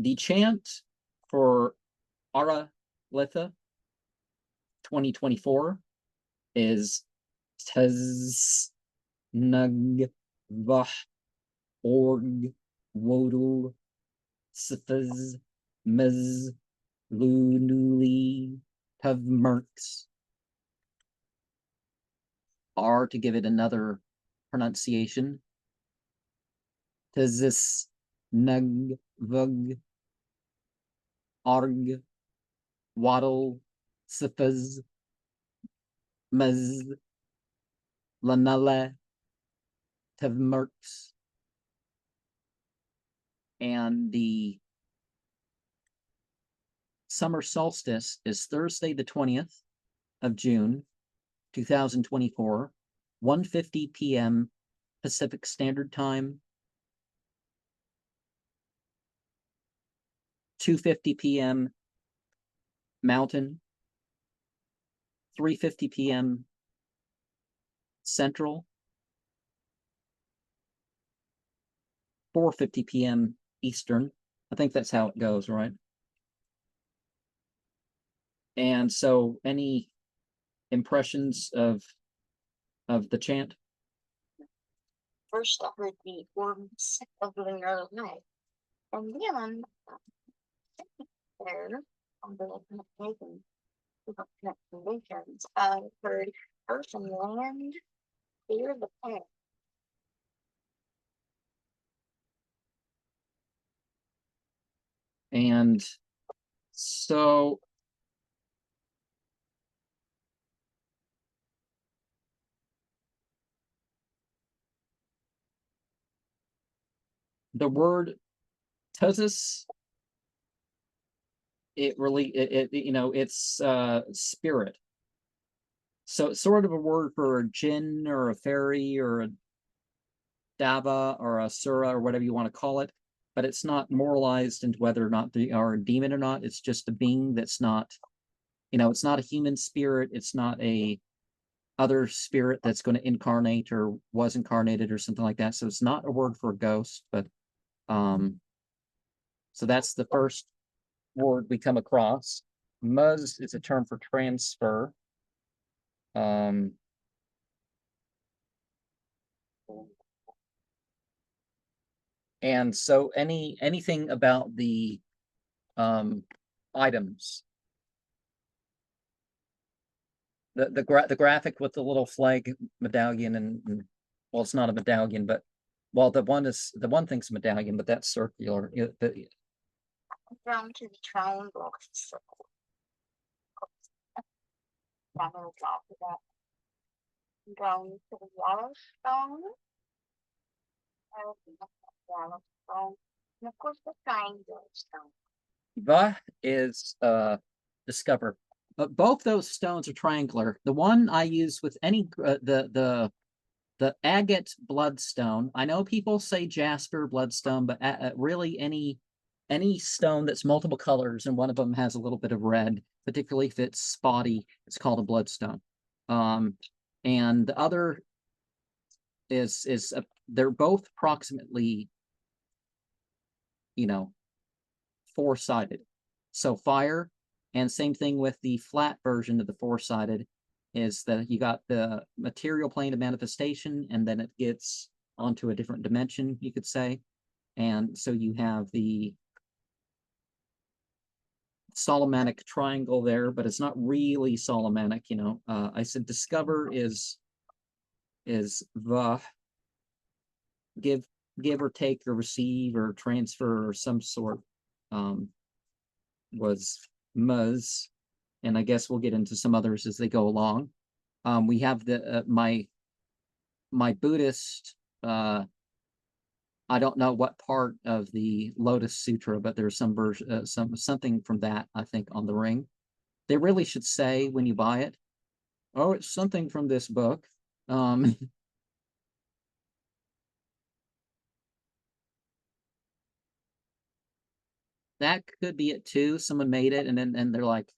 The chant for Aerra Litha 2024 is Tez Nug Vah Org Wodul Sifaz Mez Lunuli Tavmerks. R, to give it another pronunciation, Tezis Nug Vug Arg Waddle Sifaz Mez Lanella Tavmerks. And the summer solstice is Thursday, the 20th of June, 2024, 1:50 p.m. Pacific Standard Time, 2:50 p.m. Mountain, 3:50 p.m. Central, 4:50 p.m. Eastern. I think that's how it goes, right? And so, any impressions of the chant? First, I heard the words of the Aerra Litha, and then there on the conditions, I heard earth and land clear the path. And so the word Tezis, it really it's spirit. So it's sort of a word for a jinn or a fairy or a dava or a sura or whatever you want to call it, but it's not moralized into whether or not they are a demon or not. It's just a being that's not, it's not a human spirit. It's not a other spirit that's going to incarnate or was incarnated or something like that. So it's not a word for a ghost, but so that's the first word we come across. Muz is a term for transfer. And so anything about the items, the graphic with the little flag medallion and well, it's not a medallion, but well, the one thing's a medallion, but that's circular. Down to the triangle circle. Down to that. Down to the yellow stone. And of course the triangle stone. Va is discover. But both those stones are triangular. The one I use with any the agate bloodstone. I know people say jasper bloodstone, but really any stone that's multiple colors and one of them has a little bit of red, particularly if it's spotty, it's called a bloodstone. And the other is they're both approximately, four-sided. So fire, and same thing with the flat version of the four-sided, is that you got the material plane of manifestation, and then it gets onto a different dimension, you could say. And so you have the Solomonic triangle there, but it's not really Solomonic, I said discover is the give or take or receive or transfer or some sort, was muz, and I guess we'll get into some others as they go along. We have the my Buddhist, I don't know what part of the Lotus Sutra, but there's some version, something from that, I think, on the ring. They really should say when you buy it, oh, it's something from this book. That could be it too. Someone made it and then they're like,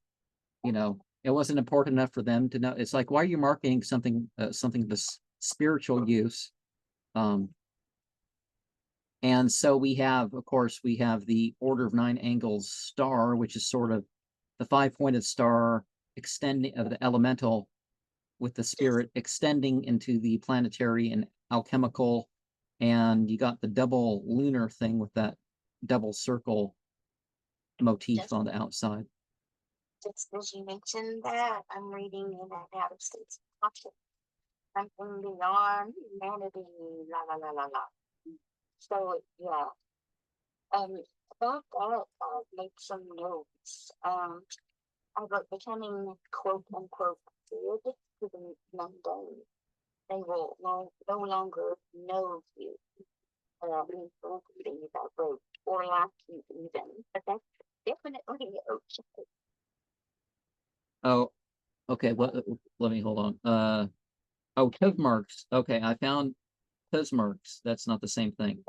it wasn't important enough for them to know. It's like, why are you marketing something, something this spiritual use? And so we have, of course, we have the order of 9 angles star, which is sort of the 5-pointed star extending of the elemental with the spirit extending into the planetary and alchemical. And you got the double lunar thing with that double circle motif on the outside. Just as you mentioned that, I'm reading in an out of state pocket. Something beyond humanity, la la la la la. So yeah, about that, I've made some notes. I wrote becoming quote unquote good to the mundane. They will no longer know you, including that wrote or like you even, but that's definitely okay. Oh, okay. Let me hold on. Oh, marks. Okay, I found marks. That's not the same thing.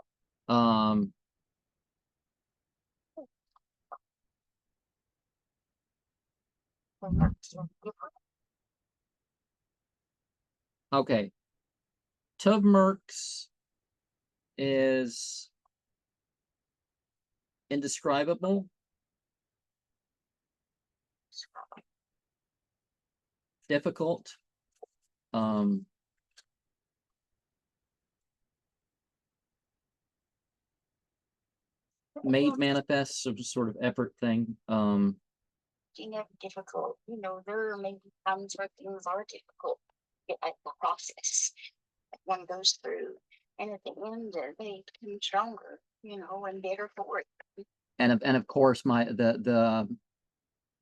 Okay. Marks is indescribable, difficult, made manifest, some sort of effort thing. Difficult. You know, there may be times where things are difficult at the process that one goes through, and at the end, they become stronger, you know, and better for it. And of course, the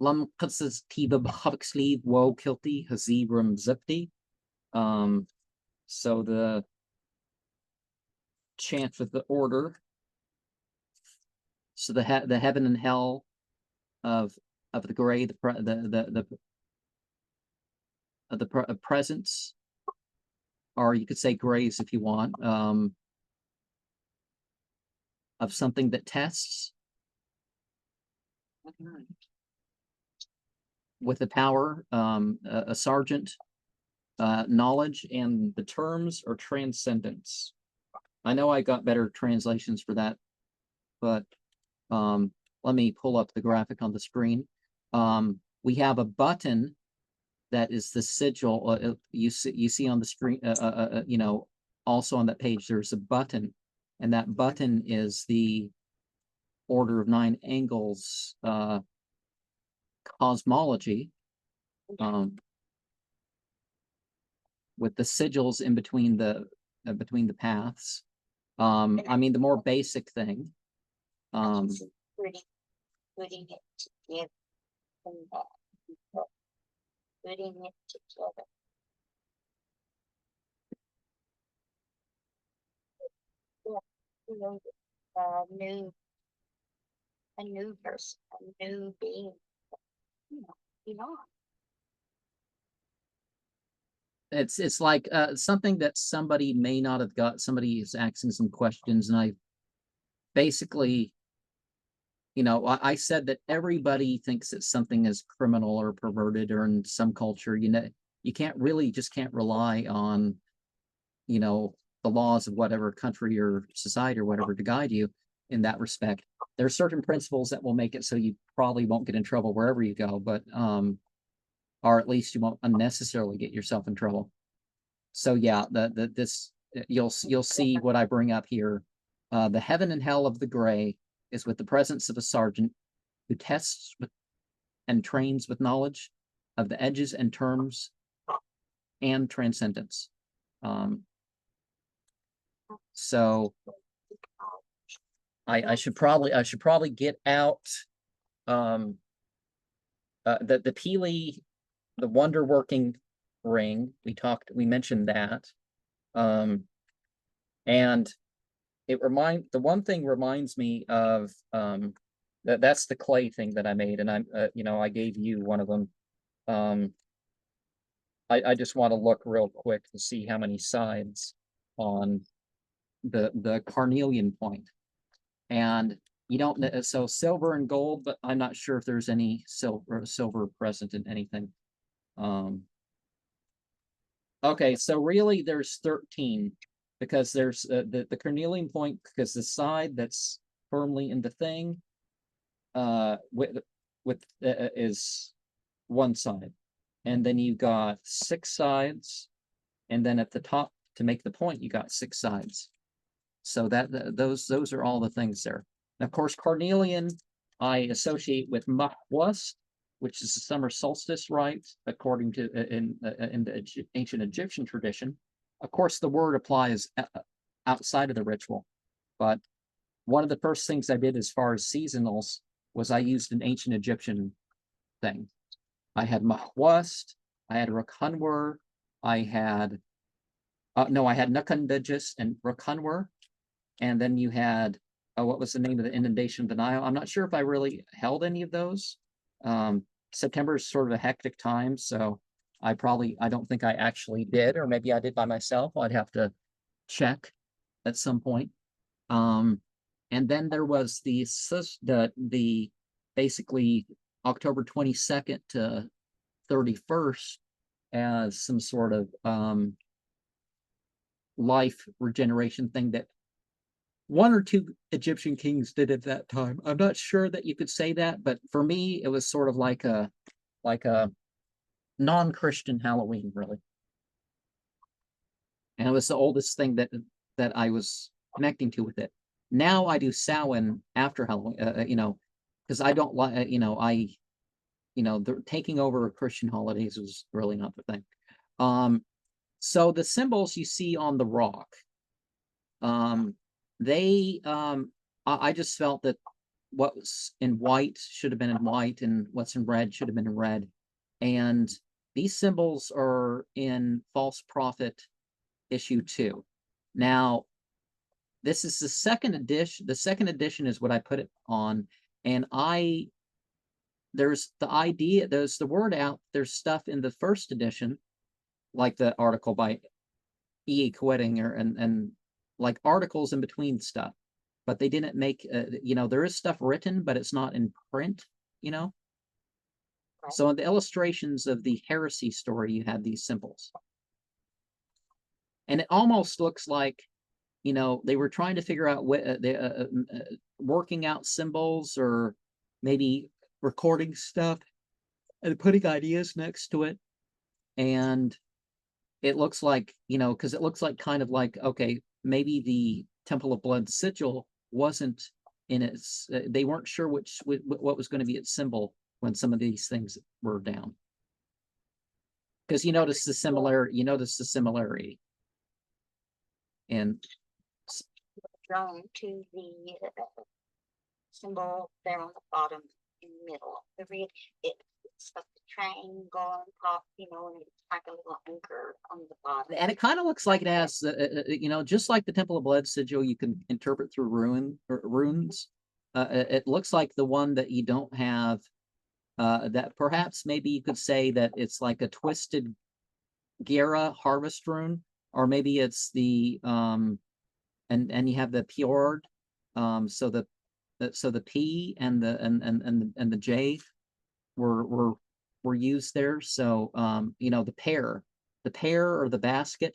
Lum Qasas Tiba Huxley Woe Kilty Hazibram Zipti. So the chant of the order. So the heaven and hell of the gray, the presence, or you could say grays if you want, of something that tests with the power, a sergeant, knowledge, and the terms are transcendence. I know I got better translations for that, but let me pull up the graphic on the screen. We have a button that is the sigil. You see on the screen, you know, also on that page, there's a button, and that button is the order of 9 angles cosmology, with the sigils in between the paths. I mean, the more basic thing. Putting it together, putting it together. A new person, a new being, you know, beyond. It's like something that somebody may not have got. Somebody is asking some questions, and I basically, you know, I said that everybody thinks that something is criminal or perverted, or in some culture, you know, you can't rely on, you know, the laws of whatever country or society or whatever to guide you in that respect. There are certain principles that will make it so you probably won't get in trouble wherever you go, but or at least you won't unnecessarily get yourself in trouble. So yeah, this you'll see what I bring up here. The heaven and hell of the gray is with the presence of a sergeant who tests with and trains with knowledge of the edges and terms and transcendence. So I should probably get out the Peely, the wonder working ring. We mentioned that. And the one thing reminds me of that's the clay thing that I made, and I'm you know, I gave you one of them. I just want to look real quick to see how many sides on the carnelian point. And you don't know, so silver and gold, but I'm not sure if there's any silver present in anything. Okay, so really there's 13, because there's the carnelian point, because the side that's firmly in the thing with is one side, and then you got 6 sides, and then at the top to make the point you got 6 sides. So those are all the things there. And of course, carnelian I associate with Mahwas, which is the summer solstice rite, according to in the ancient Egyptian tradition. Of course, the word applies outside of the ritual, but one of the first things I did as far as seasonals was I used an ancient Egyptian thing. I had Mahwast, I had Rakunwer, I had Nukundagus and Rakunwer, and then you had what was the name of the inundation of the Nile? I'm not sure if I really held any of those. September is sort of a hectic time, so I don't think I actually did, or maybe I did by myself. I'd have to check at some point. And then there was the basically October 22nd to 31st as some sort of life regeneration thing that 1 or 2 Egyptian kings did at that time. I'm not sure that you could say that, but for me, it was sort of like a non-Christian Halloween, really. And it was the oldest thing that I was connecting to with it. Now I do Samhain after Halloween, because I don't like, the taking over of Christian holidays was really not the thing. So the symbols you see on the rock, I just felt that what was in white should have been in white, and what's in red should have been in red. And these symbols are in False Prophet issue 2. Now, this is the second edition. The second edition is what I put it on, and there's the word out. There's stuff in the first edition, like the article by E.A. Quettinger and like articles in between stuff, but they didn't make, there is stuff written, but it's not in print, Right. So in the illustrations of the heresy story, you had these symbols. And it almost looks like, they were trying to figure out what working out symbols, or maybe recording stuff and putting ideas next to it. And it looks like, because it looks like kind of like, okay, maybe the Temple of Blood sigil wasn't in its, they weren't sure what was going to be its symbol when some of these things were down. Because you notice the similarity. And drawn to the symbol there on the bottom in the middle of the read. It's like the triangle on top, and it's like a little anchor on the bottom. And it kind of looks like it has, just like the Temple of Blood sigil, you can interpret through runes. It looks like the one that you don't have, that perhaps maybe you could say that it's like a twisted Gera harvest rune, or maybe it's the and you have the Fjord, so the P and the J were used there. So the pear or the basket.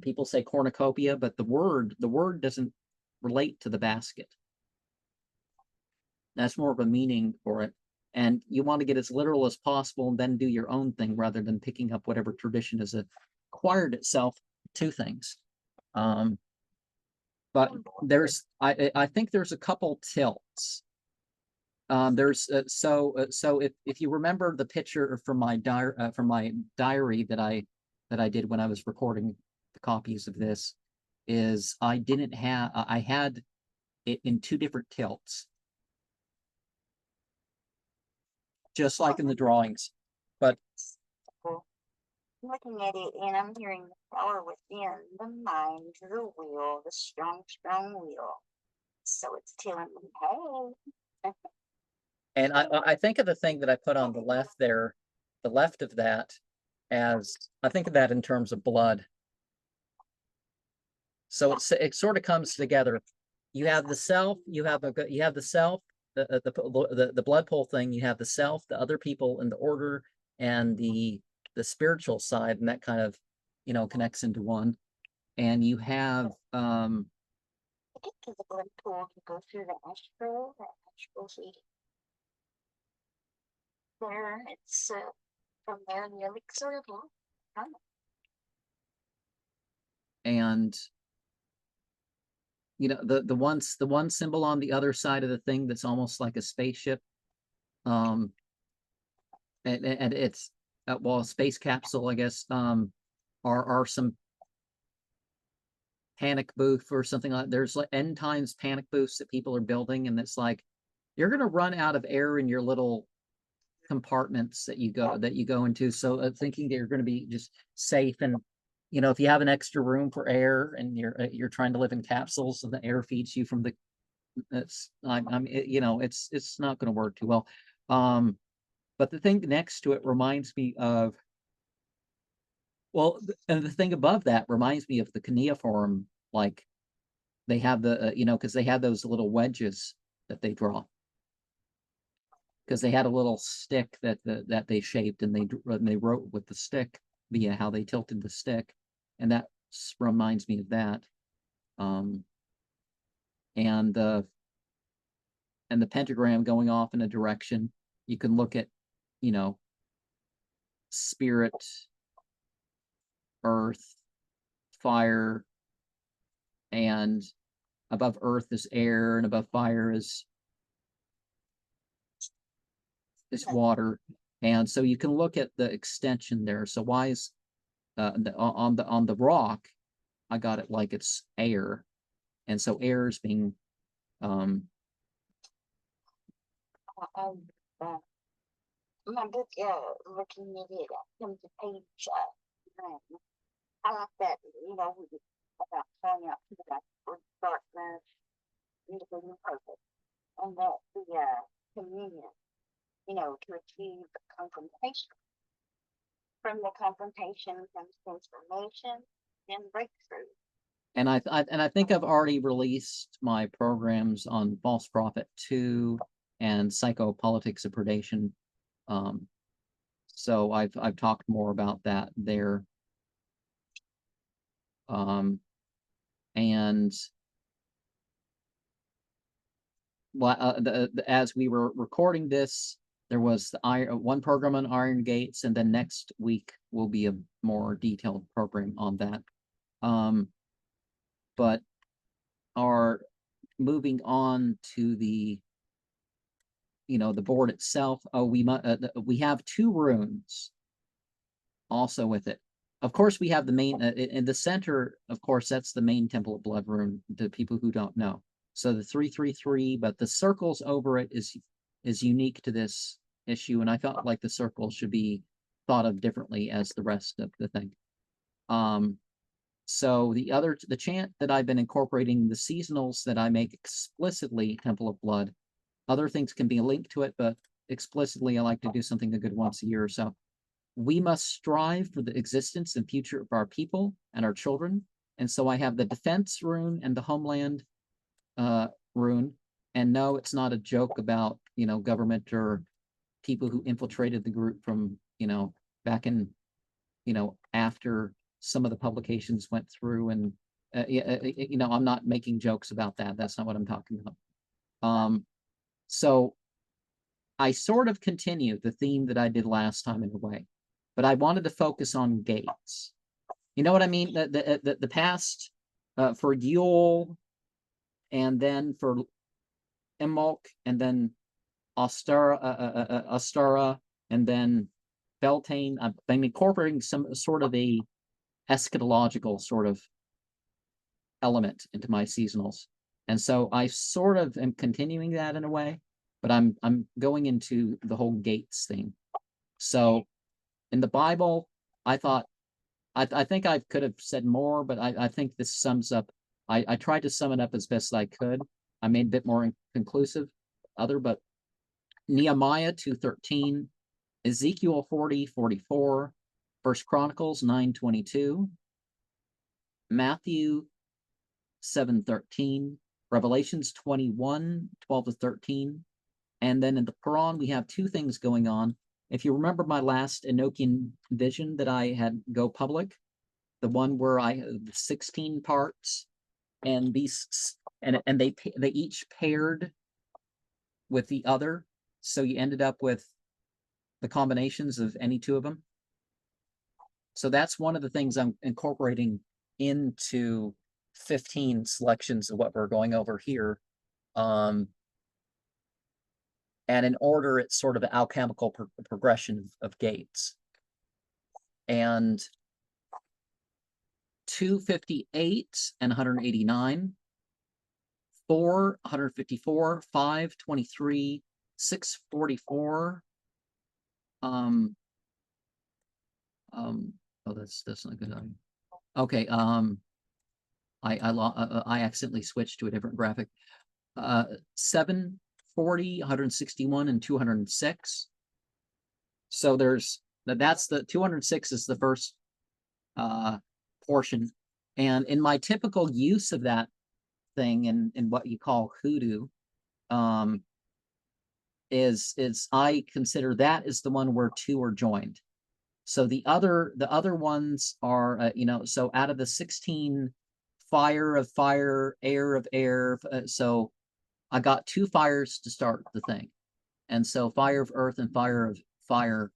People say cornucopia, but the word doesn't relate to the basket. That's more of a meaning for it. And you want to get as literal as possible and then do your own thing rather than picking up whatever tradition has acquired itself to things. But there's, I think there's a couple tilts. There's so if you remember the picture from my diary that I did when I was recording the copies of this, is I had it in 2 different tilts, just like in the drawings. But looking at it, and I'm hearing the power within the mind, the will, the strong will. So it's telling me, hey. And I think of the thing that I put on the left there, the left of that, as I think of that in terms of blood. So it sort of comes together. You have the self, the self, the blood pool thing. You have the self, the other people in the order, and the spiritual side, and that kind of connects into one. and you have I get to the blood pool to go through the astral seed. There, it's from there the elixir of life. and you know the one symbol on the other side of the thing that's almost like a spaceship, and it's well, a space capsule, I guess, are some panic booth or something like there's like end times panic booths that people are building, and it's like you're going to run out of air in your little compartments that you go into, so thinking that you're going to be just safe, and you know, if you have an extra room for air and you're trying to live in capsules and the air feeds you from the, it's you know, it's not going to work too well. But the thing next to it reminds me of, well, and the thing above that reminds me of the cuneiform, like they have the you know, because they had those little wedges that they draw, because they had a little stick that they shaped, and they wrote with the stick via how they tilted the stick, and that reminds me of that. Um, and the pentagram going off in a direction. You can look at, you know, spirit, earth, fire, and above earth is air, and above fire is water. And so you can look at the extension there. So why is on the rock, I got it like it's air, and so air is being My book, looking at it, comes to page 9. I like that, you know, about trying out to the darkness, individual purpose, and that the communion, you know, to achieve confrontation. From the confrontation comes transformation and breakthrough. and I think I've already released my programs on False Prophet 2 and Psychopolitics of Predation. So I've talked more about that there. And as we were recording this, there was the one program on iron gates, and then next week will be a more detailed program on that. But are moving on to the, you know, the board itself. Oh, we have 2 runes also with it. Of course, we have the main in the center. Of course, that's the main Temple of Blood rune to people who don't know. So the 333, but the circles over it is unique to this issue, and I felt like the circle should be thought of differently as the rest of the thing. So the chant that I've been incorporating, the seasonals that I make explicitly Temple of Blood. Other things can be linked to it, but explicitly I like to do something a good once a year or so. We must strive for the existence and future of our people and our children. And so I have the defense rune and the homeland rune. And no, it's not a joke about, you know, government or people who infiltrated the group from, you know, back in, you know, after some of the publications went through, and you know, I'm not making jokes about that. That's not what I'm talking about. So I sort of continue the theme that I did last time in a way, but I wanted to focus on gates. You know what I mean? The past for Yule, and then for Imbolc, and then Ostara, and then Beltane. I'm incorporating some sort of a eschatological sort of element into my seasonals, and so I sort of am continuing that in a way, but I'm going into the whole gates thing. So in the Bible, I thought I think I could have said more, but I think this sums up. I tried to sum it up as best I could. I made a bit more conclusive, but Nehemiah 2:13, Ezekiel 40:44, First Chronicles 9:22, Matthew 7:13, Revelations 21:12-13, and then in the Quran we have 2 things going on. If you remember my last Enochian vision that I had go public, the one where the 16 parts, and and they each paired with the other, so you ended up with the combinations of any two of them. So that's one of the things I'm incorporating into 15 selections of what we're going over here. And in order, it's sort of an alchemical progression of gates. And 258 and 189, 4, 154, 5, 23, 644. Oh, that's not good. Okay. I accidentally switched to a different graphic. 740, 161, and 206. So that's the 206 is the first portion. And in my typical use of that thing in what you call hoodoo, is I consider that is the one where two are joined. So the other ones are, so out of the 16, fire of fire, air of air. So I got 2 fires to start the thing. And so fire of earth and fire of fire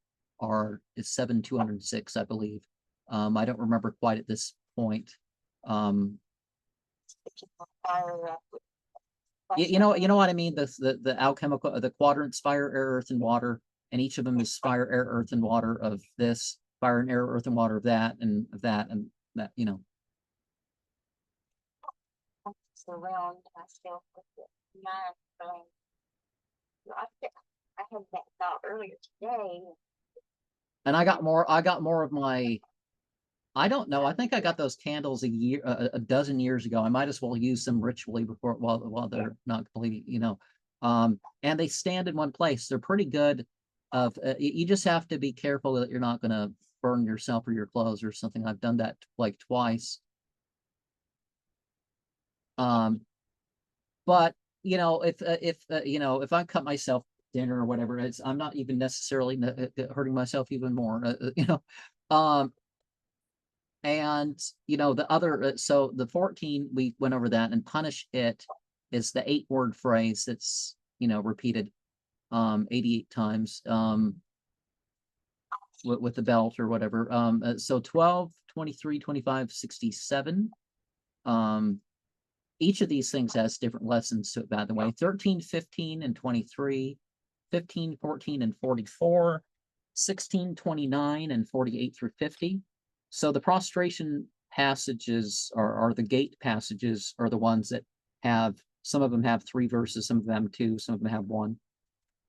is 7,206, I believe. I don't remember quite at this point. You know what I mean? The alchemical, the quadrants, fire, air, earth, and water, and each of them is fire, air, earth, and water of this, fire and air, earth, and water of that, and that, and that, Surround myself with it. I had that thought earlier today. And I got more of my, I don't know, I think I got those candles a dozen years ago. I might as well use them ritually before while they're not completely, and they stand in one place. They're pretty good. You just have to be careful that you're not going to burn yourself or your clothes or something. I've done that like twice. But if I cut myself dinner or whatever, I'm not even necessarily hurting myself even more. And the other, so the 14, we went over that, and punish it is the 8-word phrase that's repeated 88 times with the belt or whatever. So 12, 23, 25, 67. Each of these things has different lessons to it, by the way. 13, 15, and 23, 15, 14, and 44, 16, 29, and 48 through 50. So the prostration passages are the gate passages are the ones that some of them have 3 verses, some of them 2, some of them have 1,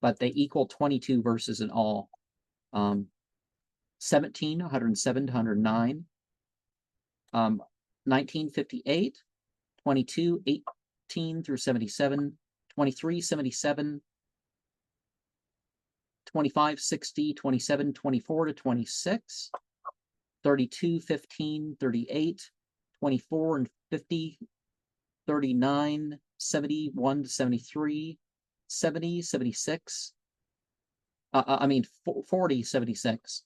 but they equal 22 verses in all. 17, 107 to 109, 1958, 22, 18 through 77, 23, 77, 25, 60, 27, 24 to 26, 32, 15, 38, 24 and 50, 39, 71 to 73, 70, 76, 40, 76,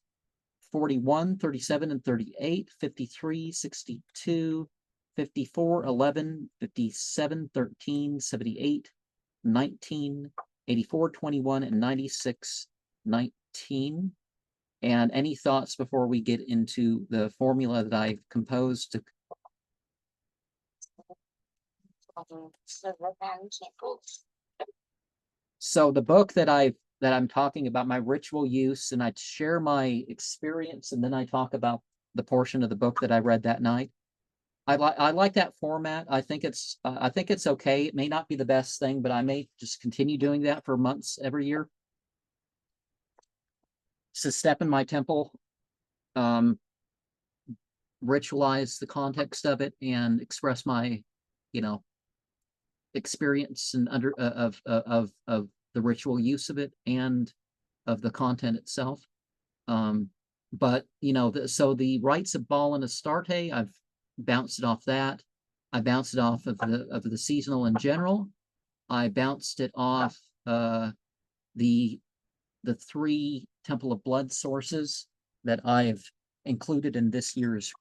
41, 37 and 38, 53, 62, 54, 11, 57, 13, 78, 19, 84, 21, and 96, 19. And any thoughts before we get into the formula that I've composed to? So the book that I'm talking about, my ritual use, and I share my experience, and then I talk about the portion of the book that I read that night. I like that format. I think it's okay. It may not be the best thing, but I may just continue doing that for months every year. To step in my temple, ritualize the context of it, and express my, experience and of the ritual use of it and of the content itself. But so the rites of Baal and Astarte, I've bounced it off that. I bounced it off of the seasonal in general. I bounced it off the 3 Temple of Blood sources that I've included in this year's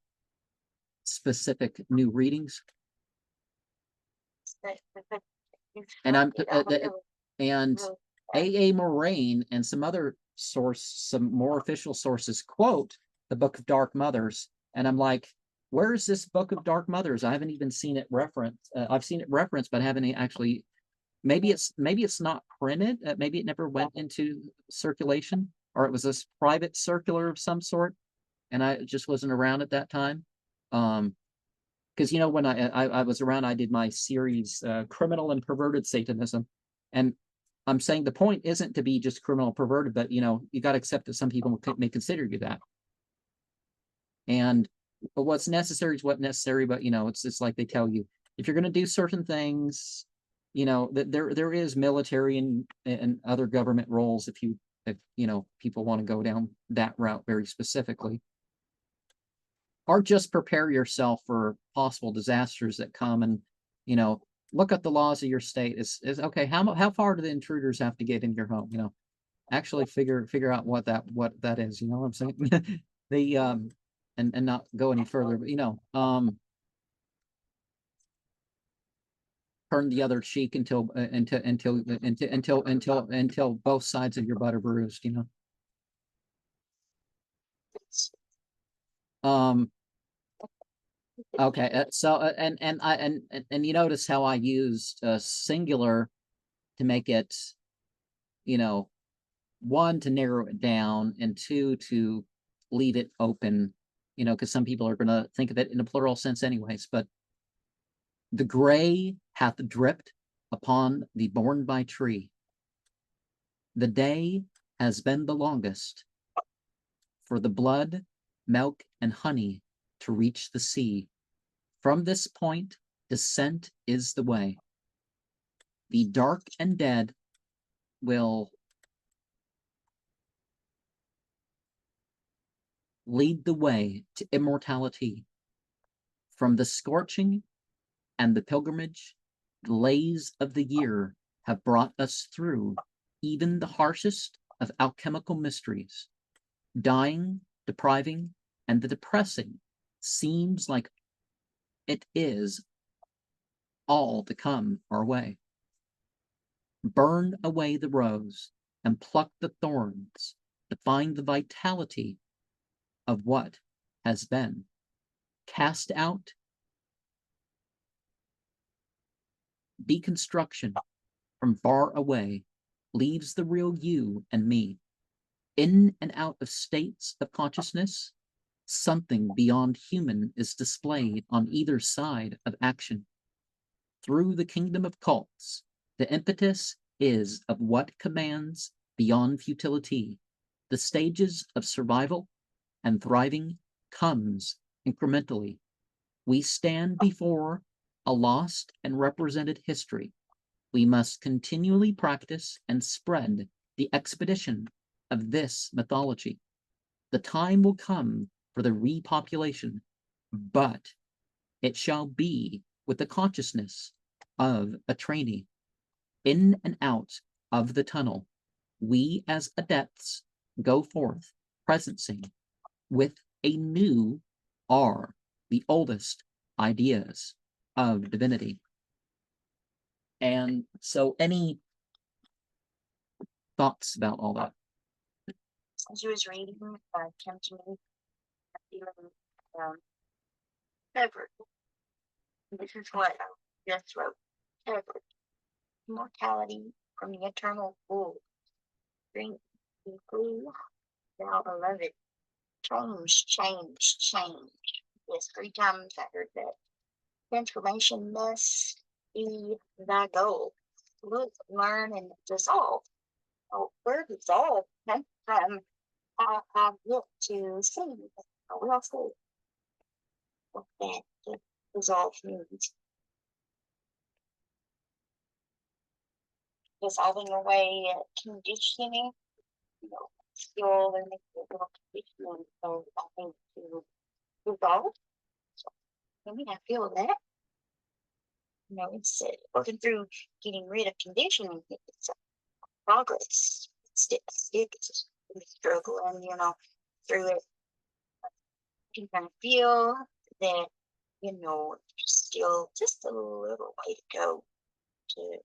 specific new readings. But And I'm really, and really A.A. Moraine and some other some more official sources quote the Book of Dark Mothers, and I'm like, where's this Book of Dark Mothers? I haven't even seen it referenced. I've seen it referenced, but I haven't actually. Maybe it's not printed. Maybe it never went into circulation, or it was a private circular of some sort, and I just wasn't around at that time. Because when I was around, I did my series Criminal and Perverted Satanism, and I'm saying the point isn't to be just criminal perverted, but you got to accept that some people may consider you that. And but what's necessary is what's necessary. But it's just like they tell you, if you're going to do certain things, that there is military and other government roles if people want to go down that route very specifically. Or just prepare yourself for possible disasters that come, and look at the laws of your state. Is okay. How far do the intruders have to get in your home? Actually figure out what that is. You know what I'm saying? The and not go any further, but turn the other cheek until both sides of your butt are bruised. Okay, so and you notice how I used singular to make it, one, to narrow it down, and two, to leave it open, because some people are going to think of it in a plural sense anyways. But the gray hath dripped upon the born by tree. The day has been the longest for the blood, milk, and honey to reach the sea. From this point, descent is the way. The dark and dead will lead the way to immortality. From the scorching and the pilgrimage, the lays of the year have brought us through even the harshest of alchemical mysteries. Dying, depriving, and the depressing seems like it is all to come our way. Burn away the rose and pluck the thorns to find the vitality of what has been. Cast out deconstruction from far away leaves the real you and me. In and out of states of consciousness, something beyond human is displayed on either side of action. Through the kingdom of cults, the impetus is of what commands beyond futility. The stages of survival and thriving comes incrementally. We stand before a lost and represented history. We must continually practice and spread the expedition of this mythology. The time will come for the repopulation, but it shall be with the consciousness of a trainee. In and out of the tunnel, we as adepts go forth, presencing with a new are the oldest ideas of divinity. And so, any thoughts about all that? As you was reading, came to me feeling ever. This is what I just wrote. Ever. Immortality from the eternal pool. Drink deeply, thou beloved. Change, change, change. Yes, 3 times I heard that. Transformation must be thy goal. Look, learn, and dissolve. Oh, where dissolve? I look to see. I will see what that dissolve means. Dissolving away conditioning, skill and little conditioning. So I think to dissolve. So, I mean, I feel that. It's working through getting rid of conditioning. It's a progress. Step by step. It's a struggle, and through it, you can kind of feel that you know, still just a little way to go to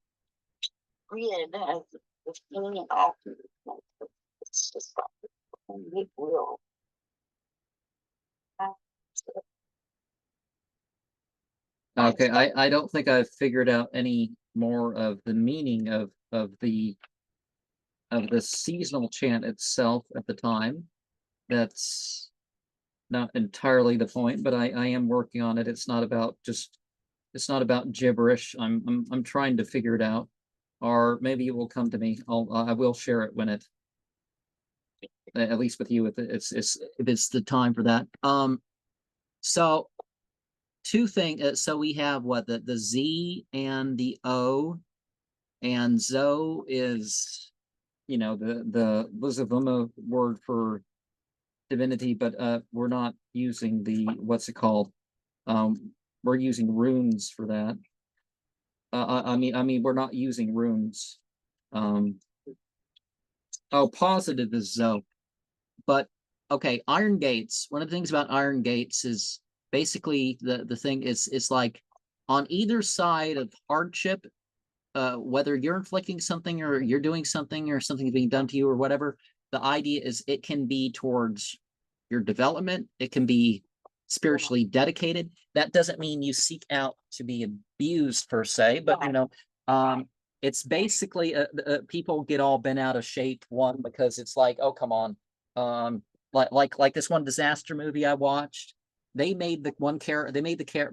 rid of the feeling and all. It's just like it will. Uh, Okay, I don't think I've figured out any more of the meaning of the seasonal chant itself at the time. That's not entirely the point, but I am working on it. It's not about gibberish. I'm trying to figure it out, or maybe it will come to me. I will share it when at least with you if it's the time for that. So two things. So we have what the Z and the O, and Zo is the Lizavuma word for divinity, but we're not using the what's it called? We're using runes for that. I mean, we're not using runes. Oh, positive is Zo, but okay. Iron gates. One of the things about iron gates is basically the thing is it's like on either side of hardship, whether you're inflicting something or you're doing something or something being done to you or whatever, the idea is it can be towards your development. It can be spiritually dedicated. That doesn't mean you seek out to be abused per se, but it's basically people get all bent out of shape. One, because it's like, oh, come on. Like this one disaster movie I watched. They made the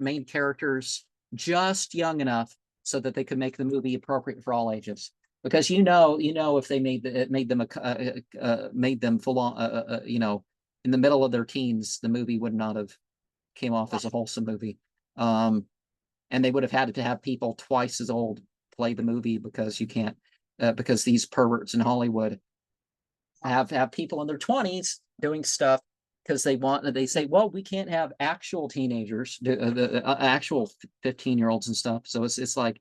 main characters just young enough so that they could make the movie appropriate for all ages. Because if they made them full on, in the middle of their teens, the movie would not have came off as a wholesome movie. And they would have had to have people twice as old play the movie because you can't, because these perverts in Hollywood have people in their 20s doing stuff because they say, well, we can't have actual teenagers, actual 15-year-olds and stuff. So it's like,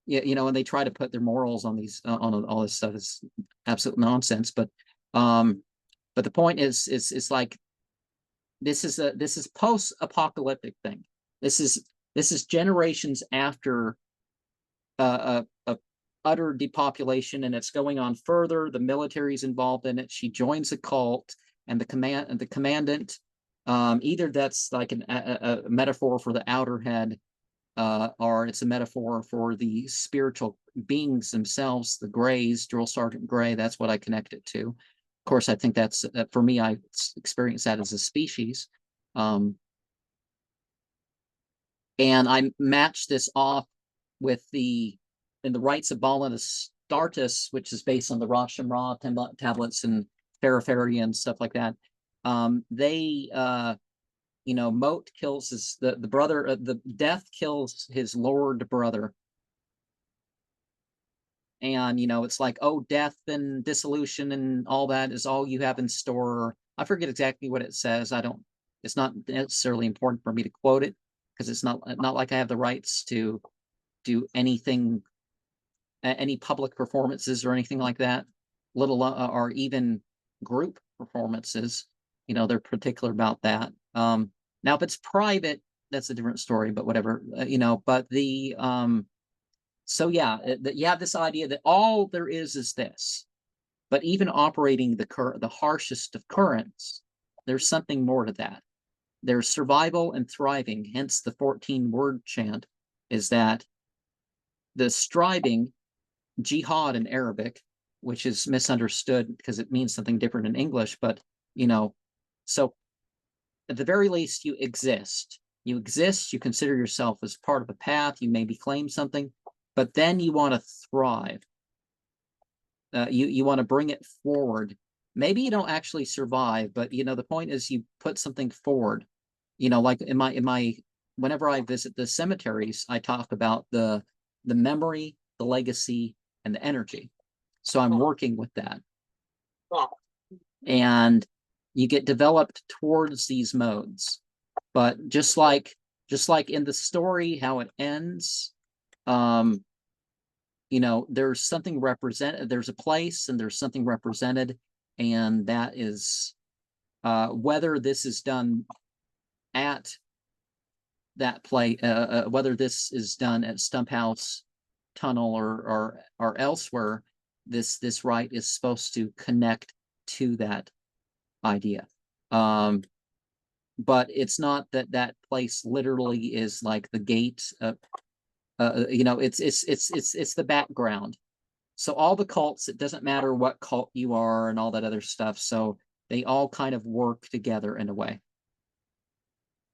and they try to put their morals on these on all this stuff. Is absolute nonsense. But the point is like this is post-apocalyptic thing. This is generations after a utter depopulation, and it's going on further. The military's involved in it. She joins a cult, and the commandant, either that's like a metaphor for the outer head, or it's a metaphor for the spiritual beings themselves, the Greys, Drill Sergeant Grey. That's what I connect it to. Of course, I think that's for me. I experience that as a species, and I match this off with the rites of Bala Astartes, which is based on the Ra Shamra tablets and Farafari and stuff like that. Moat kills the brother. The death kills his lord brother, and it's like, oh, death and dissolution and all that is all you have in store. I forget exactly what it says. It's not necessarily important for me to quote it because it's not like I have the rights to do anything, any public performances or anything like that, or even group performances. They're particular about that. Now, if it's private, that's a different story, but whatever, but so yeah, you have this idea that all there is this, but even operating the harshest of currents, there's something more to that. There's survival and thriving, hence the 14-word chant is that the striving, jihad in Arabic, which is misunderstood because it means something different in English, but so at the very least, you exist. You consider yourself as part of a path, you maybe claim something, but then you want to thrive. You want to bring it forward. Maybe you don't actually survive, but the point is you put something forward. Like in my whenever I visit the cemeteries, I talk about the memory, the legacy, and the energy. So I'm working with that. And you get developed towards these modes. But just like in the story, how it ends, there's something represented, there's a place and there's something represented, and that is whether this is done at that play, whether this is done at Stump House Tunnel or elsewhere, this rite is supposed to connect to that idea. But it's not that that place literally is like the gate. You know, it's the background. So all the cults, it doesn't matter what cult you are and all that other stuff. So they all kind of work together in a way.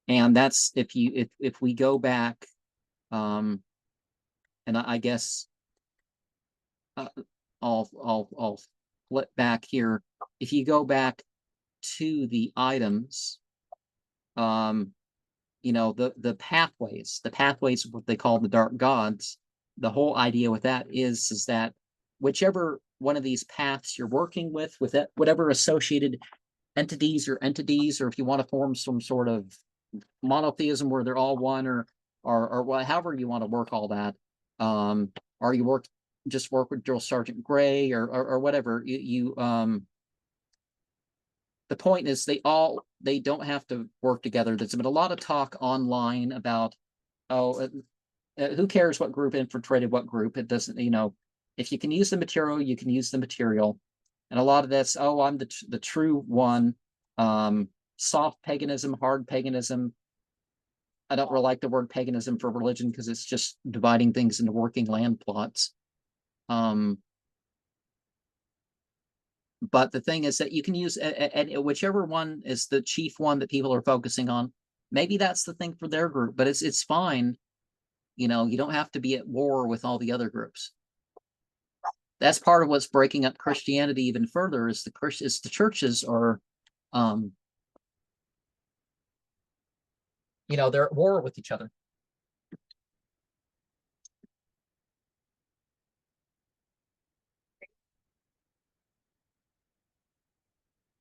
And that's if we go back, and I guess I'll flip back here. If you go back to the items, you know, the pathways, what they call the dark gods. The whole idea with that is that whichever one of these paths you're working with that, whatever associated entities, or if you want to form some sort of monotheism where they're all one, or however you want to work all that, or you work with Drill Sergeant Gray, or whatever you the point is they don't have to work together. There's been a lot of talk online about, who cares what group infiltrated what group? It doesn't, you know, if you can use the material, you can use the material. And a lot of that's, I'm the true one. Soft paganism, hard paganism. I don't really like the word paganism for religion because it's just dividing things into working land plots. But the thing is that you can use whichever one is the chief one that people are focusing on. Maybe that's the thing for their group, but it's fine. You know, you don't have to be at war with all the other groups. That's part of what's breaking up Christianity even further, is the churches are, you know, they're at war with each other.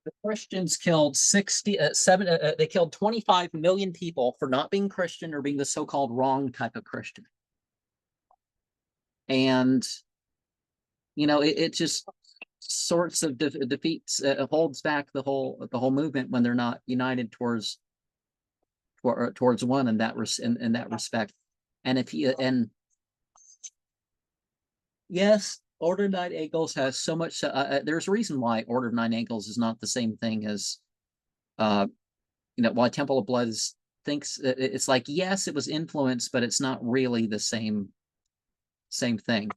The Christians killed they killed 25 million people for not being Christian, or being the so-called wrong type of Christian. And, you know, it just sorts of defeats, holds back the whole movement when they're not united towards one in that respect. And yes, Order of Nine Angles has so much. There's a reason why Order of Nine Angles is not the same thing as, you know, why Temple of Blood thinks it's like, yes, it was influenced, but it's not really the same thing.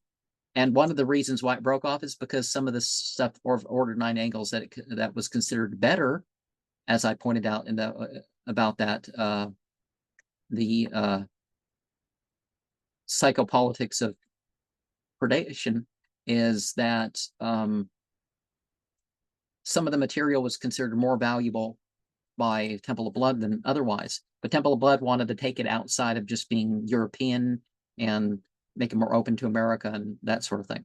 And one of the reasons why it broke off is because some of the stuff of Order of Nine Angles that was considered better, as I pointed out about that, the psychopolitics of predation, is that some of the material was considered more valuable by Temple of Blood than otherwise. But Temple of Blood wanted to take it outside of just being European and make it more open to America and that sort of thing.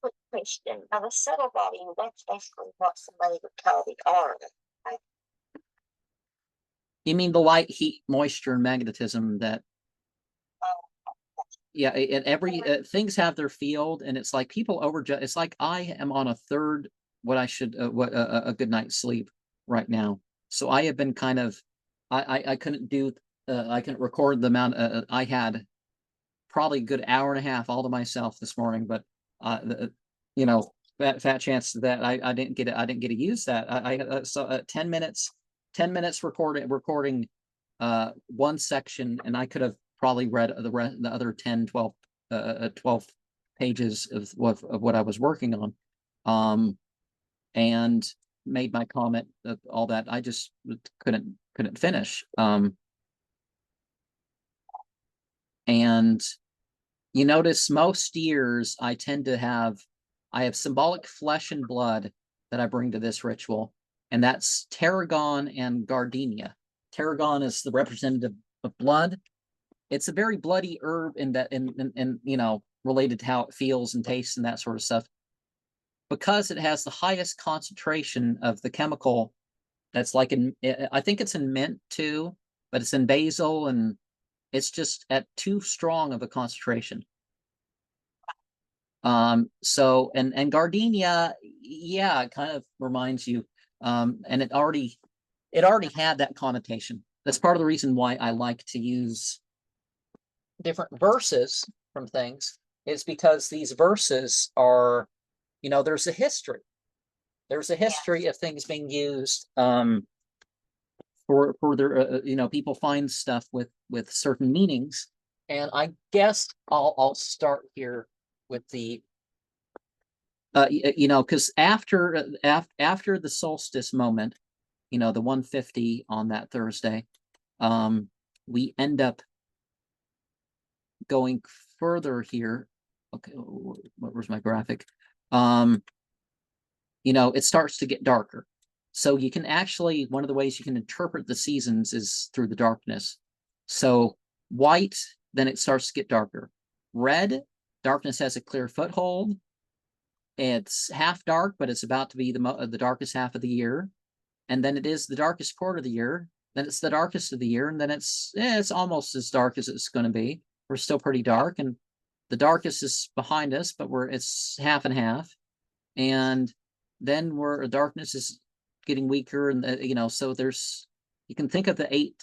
Quick question. Now, the subtle value, that's basically what somebody would call the aura, right? You mean the light, heat, moisture, and magnetism that, yeah, and every things have their field, and it's like people it's like I am on a third what I should a good night's sleep right now. So I have been kind of, I couldn't do I couldn't record the amount I had probably a good hour and a half all to myself this morning, but you know, fat chance that I didn't get to use that. So 10 minutes recording one section, and I could have probably read the other 10, 12, 12 pages of what I was working on, and made my comment of all that. I just couldn't finish. And you notice most years I tend to have symbolic flesh and blood that I bring to this ritual, and that's tarragon and gardenia. Tarragon is the representative of blood. It's a very bloody herb in that, in you know, related to how it feels and tastes and that sort of stuff, because it has the highest concentration of the chemical that's like I think it's in mint too, but it's in basil, and it's just at too strong of a concentration. So, and gardenia, yeah, it kind of reminds you. And it already had that connotation. That's part of the reason why I like to use different verses from things, is because these verses are, there's a history. There's a history of things being used for their, people find stuff with certain meanings. And I guess I'll start here with the, because after the solstice moment, the 150 on that Thursday, we end up going further here. Okay, where's my graphic? It starts to get darker. So you can actually, one of the ways you can interpret the seasons is through the darkness. So white, then it starts to get darker. Red, darkness has a clear foothold. It's half dark, but it's about to be the darkest half of the year. And then it is the darkest quarter of the year. Then it's the darkest of the year. And then it's almost as dark as it's going to be. We're still pretty dark. And the darkest is behind us, but it's half and half. And then darkness is getting weaker. And, so you can think of the 8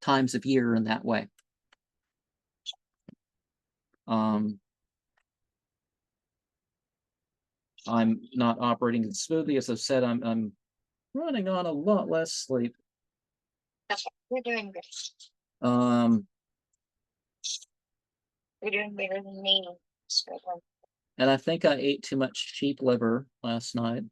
times of year in that way. I'm not operating as smoothly as I've said. I'm running on a lot less sleep. Okay, you're doing good. You're doing better than me. And I think I ate too much sheep liver last night.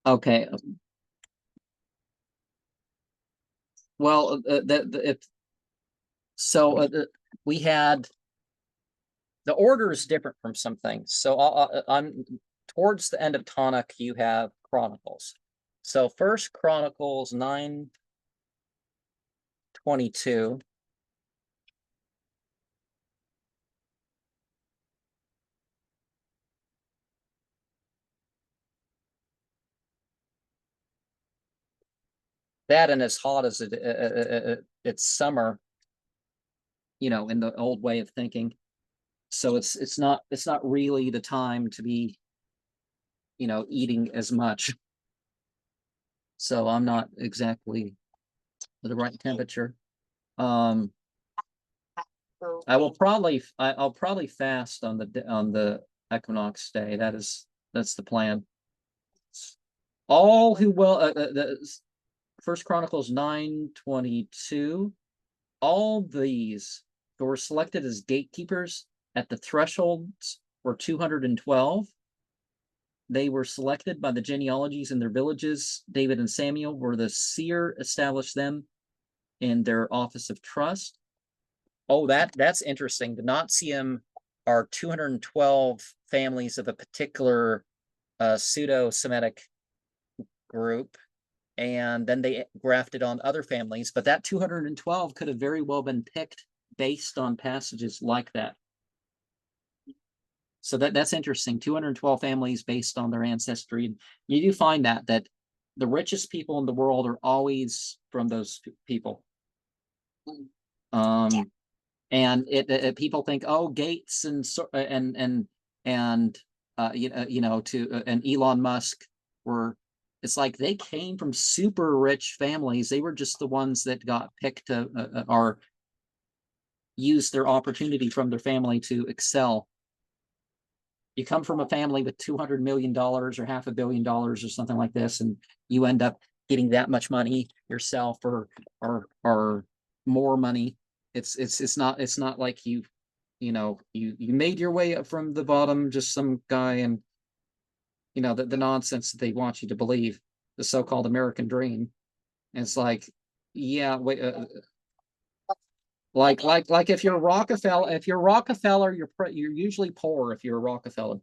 Okay. Well, we had, the order is different from some things. So I'm towards the end of Tonic, you have Chronicles. So First Chronicles 9:22. That, and as hot as it's summer, in the old way of thinking. So it's not really the time to be, eating as much. So I'm not exactly the right temperature. I'll probably fast on the equinox day. That's the plan. All who the First Chronicles 9:22. All these who were selected as gatekeepers at the thresholds were 212. They were selected by the genealogies in their villages. David and Samuel were the seer, established them in their office of trust. Oh, that's interesting. The Nazium are 212 families of a particular pseudo-Semitic group, and then they grafted on other families. But that 212 could have very well been picked based on passages like that. So that's interesting. 212 families based on their ancestry. You do find that the richest people in the world are always from those people. And people think, oh, Gates and and Elon Musk were. It's like they came from super rich families. They were just the ones that got picked or used their opportunity from their family to excel. You come from a family with $200 million or $500 million or something like this, and you end up getting that much money yourself or more money. It's not like you made your way up from the bottom, just some guy, and the nonsense that they want you to believe, the so-called American dream. And it's like, yeah, wait, like if you're Rockefeller, you're usually poor if you're a Rockefeller.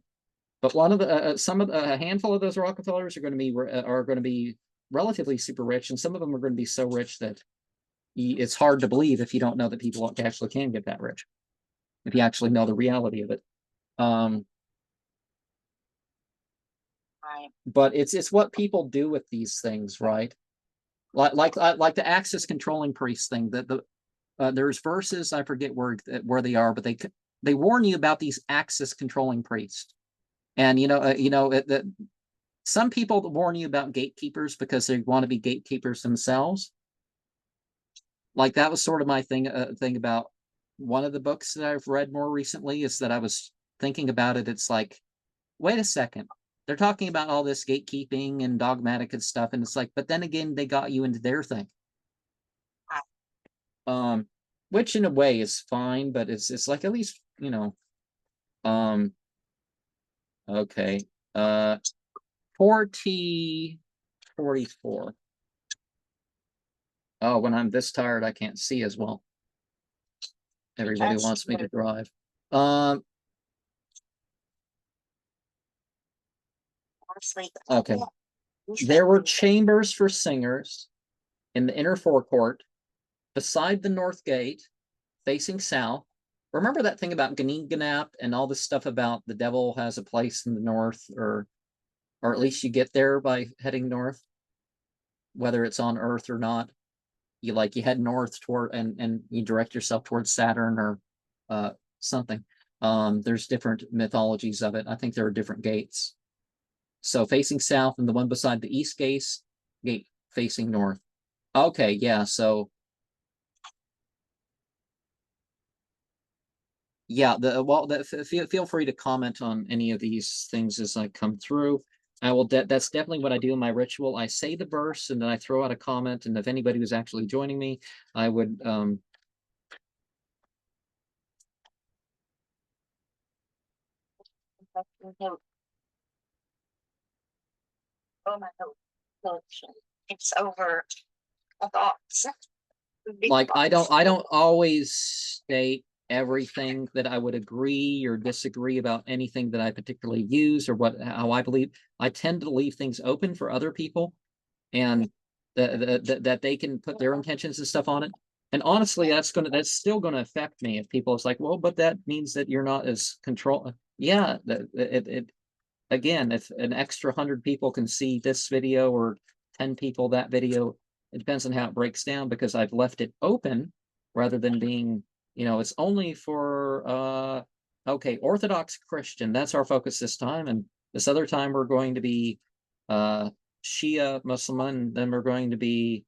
But one of a handful of those Rockefellers are going to be relatively super rich, and some of them are going to be so rich that it's hard to believe if you don't know that people actually can get that rich, if you actually know the reality of it. Right. But it's what people do with these things, right? Like the Axis controlling priest thing. There's verses, I forget where they are, but they warn you about these access controlling priests. And some people warn you about gatekeepers because they want to be gatekeepers themselves. Like that was sort of my thing about one of the books that I've read more recently, is that I was thinking about it. It's like, wait a second, they're talking about all this gatekeeping and dogmatic and stuff, and it's like, but then again, they got you into their thing. Which in a way is fine, but it's like, at least, okay. 44. Oh, when I'm this tired, I can't see as well. Everybody wants me to drive. Okay. There were chambers for singers in the inner forecourt, beside the north gate, facing south. Remember that thing about Ganinganap and all this stuff about the devil has a place in the north, or at least you get there by heading north, whether it's on Earth or not. You head north toward, and you direct yourself towards Saturn or something. There's different mythologies of it. I think there are different gates. So facing south, and the one beside the east gate facing north. Okay, yeah, so yeah, feel free to comment on any of these things as I come through. That's definitely what I do in my ritual. I say the verse and then I throw out a comment, and if anybody was actually joining me, I would Oh my God. It's over a box. Like, I don't always state everything that I would agree or disagree about anything that I particularly use or how I believe. I tend to leave things open for other people, and that they can put their intentions and stuff on it. And honestly, that's still gonna affect me if people, it's like, well, but that means that you're not as control. Yeah, again, if an extra 100 people can see this video, or 10 people that video, it depends on how it breaks down, because I've left it open rather than being, it's only for okay, Orthodox Christian, that's our focus this time, and this other time we're going to be Shia Muslim, then we're going to be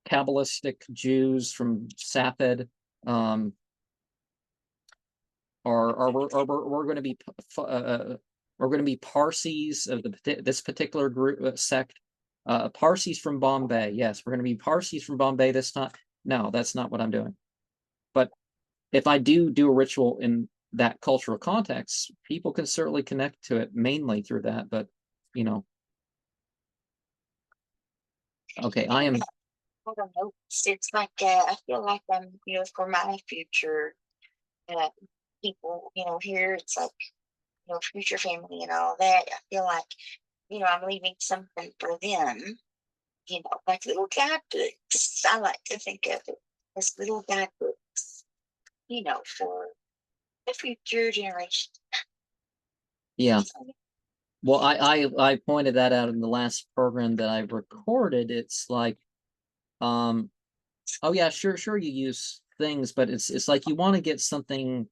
Kabbalistic Jews from Saped, or we're going to be Parsis of this particular group sect, Parsis from Bombay. Yes, we're going to be Parsis from Bombay this time. No, that's not what I'm doing. But if I do a ritual in that cultural context, people can certainly connect to it mainly through that. But okay, I am. I don't know. It's like I feel like I'm, for my future people, here it's like, future family and all that. I feel like, I'm leaving something for them, like little guidebooks. I like to think of it as little guidebooks, for the future generation. Yeah. Well, I pointed that out in the last program that I recorded. It's like, oh yeah, sure you use things, but it's like you want to get something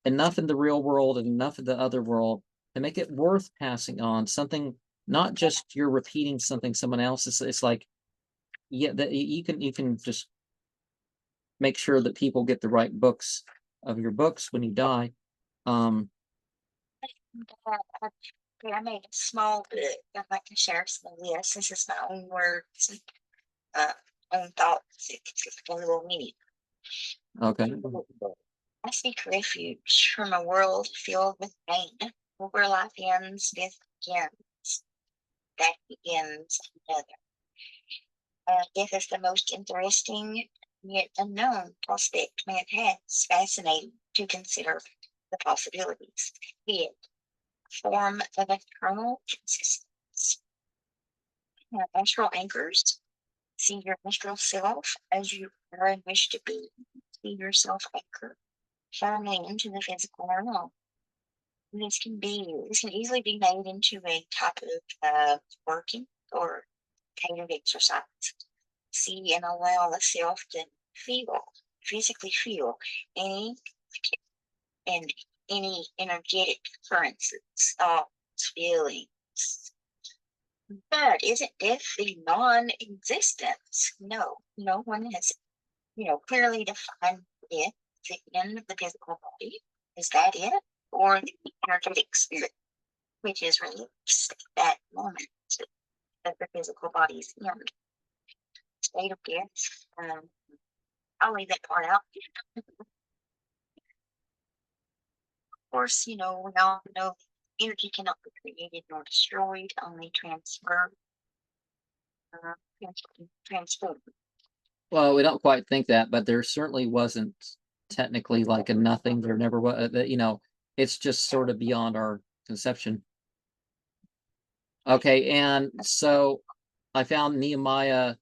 enough in the real world and enough in the other world to make it worth passing on. Something, not just you're repeating something someone else. It's like, yeah, that you can just make sure that people get the right books of your books when you die. I made a small book. I'd like to share some of this. This is my own words, own thoughts. It's just a little mini. Okay. I seek refuge from a world filled with pain, where life ends, death begins, that begins another. Death is the most interesting yet unknown prospect man has. Fascinating to consider the possibilities, be it form of eternal existence. Astral anchors. See your astral self as you are and wish to be. See yourself anchored firmly into the physical realm. This can easily be made into a type of working or kind of exercise. see and allow the self to physically feel any and any energetic currents, thoughts, feelings. But isn't death the non-existence? No, no one has, clearly defined death, the end of the physical body. Is that it? Or the energetic spirit, which is released at that moment of the physical body's end. State of death. I'll leave that part out. Of course, we all know energy cannot be created nor destroyed, only transferred. Transformed. Well, we don't quite think that, but there certainly wasn't technically like a nothing. There never was, it's just sort of beyond our conception. Okay, and so I found Nehemiah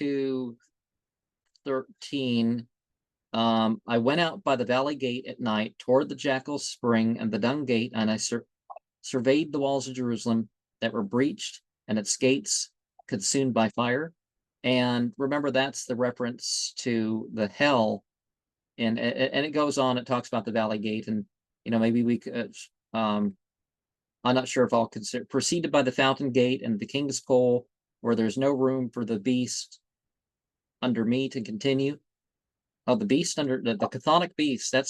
2:13. I went out by the valley gate at night toward the jackal's spring and the dung gate, and I surveyed the walls of Jerusalem that were breached and its gates consumed by fire. And remember, that's the reference to the hell, and it goes on. It talks about the valley gate, and maybe we could. I'm not sure if I'll consider preceded by the fountain gate and the king's coal, where there's no room for the beast under me to continue. Oh, the beast under the chthonic beast. I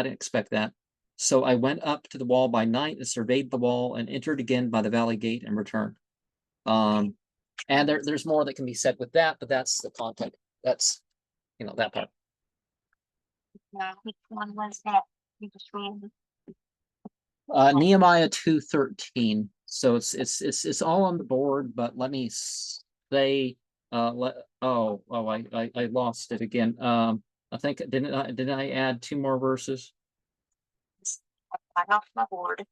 didn't expect that. So I went up to the wall by night and surveyed the wall and entered again by the valley gate and returned. And there's more that can be said with that, but that's the content. That's that part. Which one was that you just read? Nehemiah 2:13. So it's all on the board, but let me say I lost it again. I think didn't I add 2 more verses? Right off my board.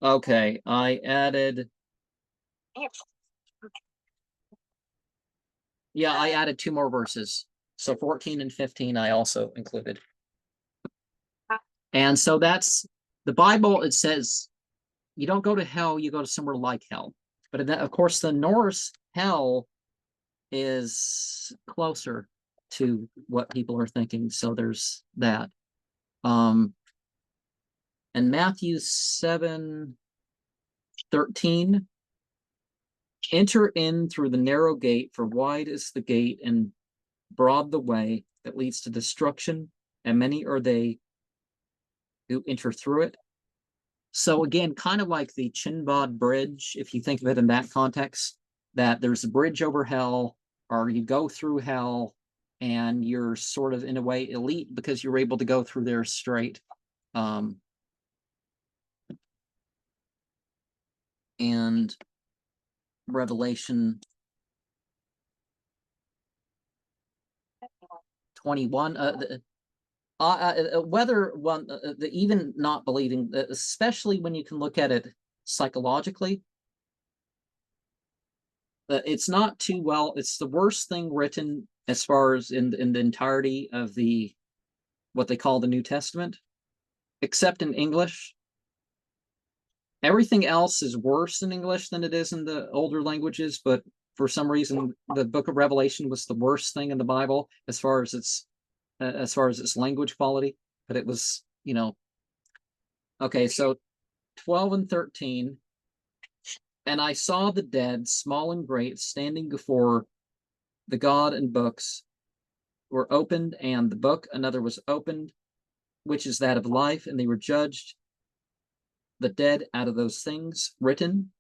Okay, I added. Yeah, I added 2 more verses. So 14 and 15 I also included. And so that's the Bible. It says you don't go to hell, you go to somewhere like hell. But of course, the Norse hell is closer to what people are thinking. So there's that. And Matthew 7:13. Enter in through the narrow gate, for wide is the gate and broad the way that leads to destruction, and many are they who enter through it. So again, kind of like the Chinbad Bridge, if you think of it in that context, that there's a bridge over hell, or you go through hell, and you're sort of in a way elite because you're able to go through there straight. And Revelation 21, whether one even not believing, especially when you can look at it psychologically, it's not too well. It's the worst thing written as far as in the entirety of what they call the New Testament, except in English. Everything else is worse in English than it is in the older languages, but for some reason, the book of Revelation was the worst thing in the Bible as far as its language quality. But it was, okay, so 12 and 13. And I saw the dead, small and great, standing before the God, and books were opened, and the book, another was opened, which is that of life, and they were judged, the dead, out of those things written.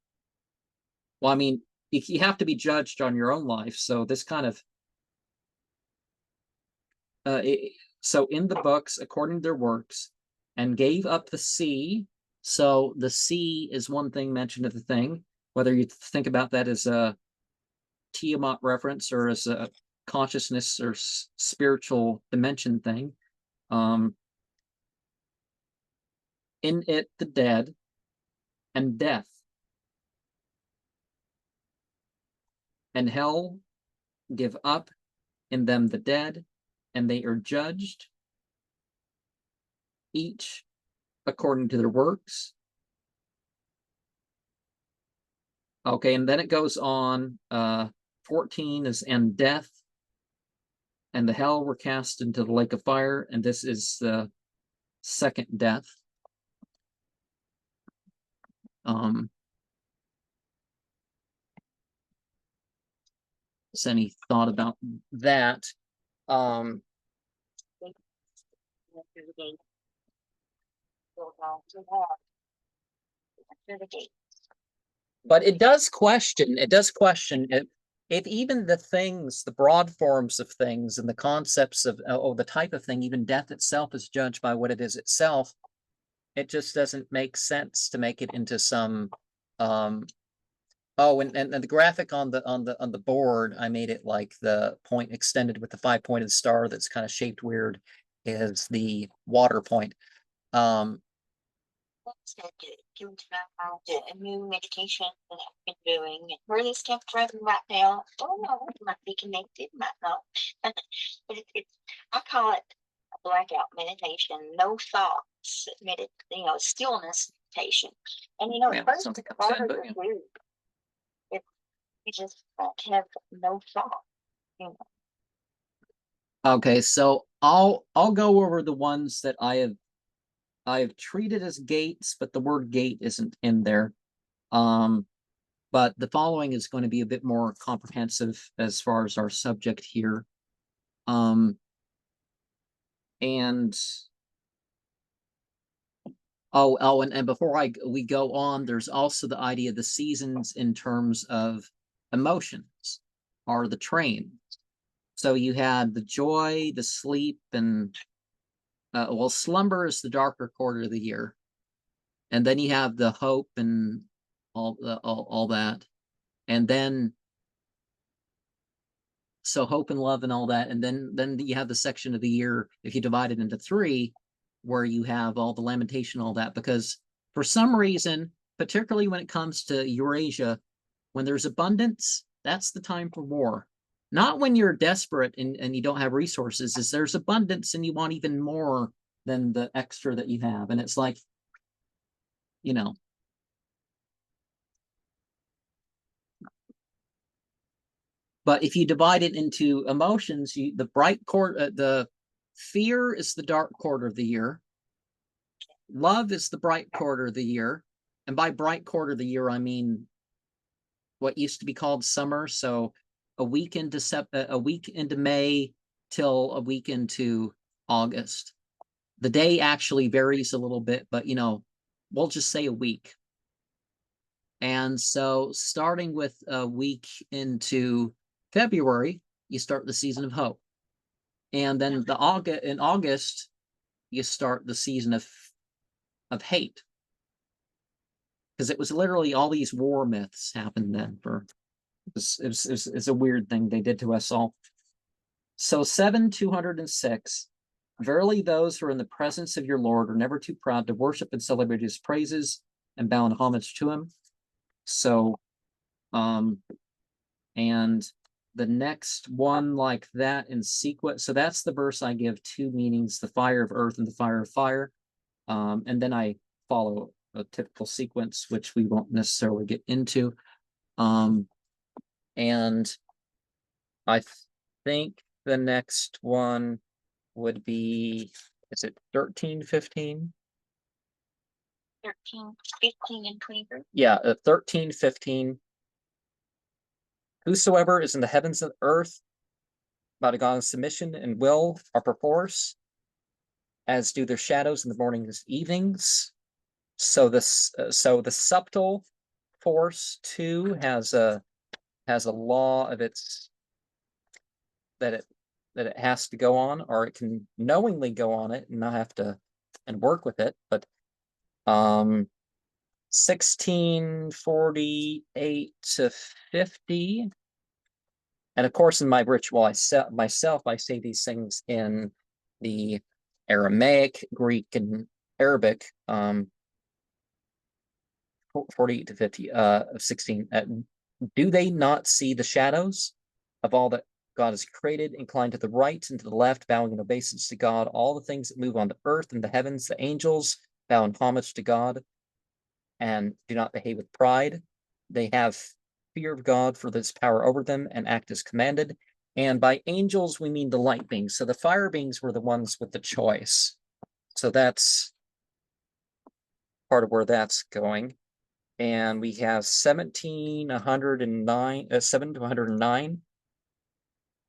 Well, I mean, you have to be judged on your own life. So this kind of, so in the books, according to their works, and gave up the sea. So the sea is one thing mentioned of the thing, whether you think about that as a Tiamat reference or as a consciousness or spiritual dimension thing. In it, the dead, and death, and hell give up in them the dead, and they are judged, each according to their works. Okay, and then it goes on, 14 is and death, and the hell were cast into the lake of fire, and this is the second death. So any thought about that? But it does question if even the things, the broad forms of things and the concepts of the type of thing, even death itself is judged by what it is itself. It just doesn't make sense to make it into some oh, and the graphic on the board, I made it like the point extended with the 5-pointed star that's kind of shaped weird is the water point. A new meditation that I've been doing. Where this kept driving right now. Oh no, it might be connected, might not. But I call it a blackout meditation. No thoughts, stillness meditation. And Yeah, first something part said, of but, the weird. You just have no thought. Okay, so I'll go over the ones that I have treated as gates, but the word gate isn't in there. But the following is going to be a bit more comprehensive as far as our subject here. And and before we go on, there's also the idea of the seasons in terms of emotions, or the train. So you had the joy, the sleep, and slumber is the darker quarter of the year, and then you have the hope and all that, and then so hope and love and all that, and then you have the section of the year, if you divide it into 3, where you have all the lamentation, all that, because for some reason, particularly when it comes to Eurasia, when there's abundance, that's the time for war. Not when you're desperate and you don't have resources, is there's abundance and you want even more than the extra that you have. And it's like, but if you divide it into emotions, the bright quarter, the fear is the dark quarter of the year. Love is the bright quarter of the year. And by bright quarter of the year, I mean what used to be called summer. So a week into May till a week into August. The day actually varies a little bit, but we'll just say a week. And so starting with a week into February, you start the season of hope. And then in August, you start the season of hate. Because it was literally all these war myths happened then. It's a weird thing they did to us all. So 7/206, verily those who are in the presence of your Lord are never too proud to worship and celebrate his praises and bow in homage to him. So, and the next one like that in sequence. So that's the verse I give 2 meanings, the fire of earth and the fire of fire. And then I follow a typical sequence, which we won't necessarily get into. And I think the next one would be, is it 13, 15? 13, 15, and 23. Yeah, 13, 15. Whosoever is in the heavens and earth, by God's submission and will, are perforce, as do their shadows in the mornings and evenings. So the subtle force too has a law of its that it has to go on, or it can knowingly go on it and not have to and work with it. But 1648 to 50. And of course, in my ritual, I say these things in the Aramaic, Greek, and Arabic. 48 to 50 of 16. Do they not see the shadows of all that God has created, inclined to the right and to the left, bowing in obeisance to God? All the things that move on the earth and the heavens, the angels, bow in homage to God and do not behave with pride. They have fear of God for this power over them and act as commanded. And by angels, we mean the light beings. So the fire beings were the ones with the choice. So that's part of where that's going. And we have 1709, 7 to 109.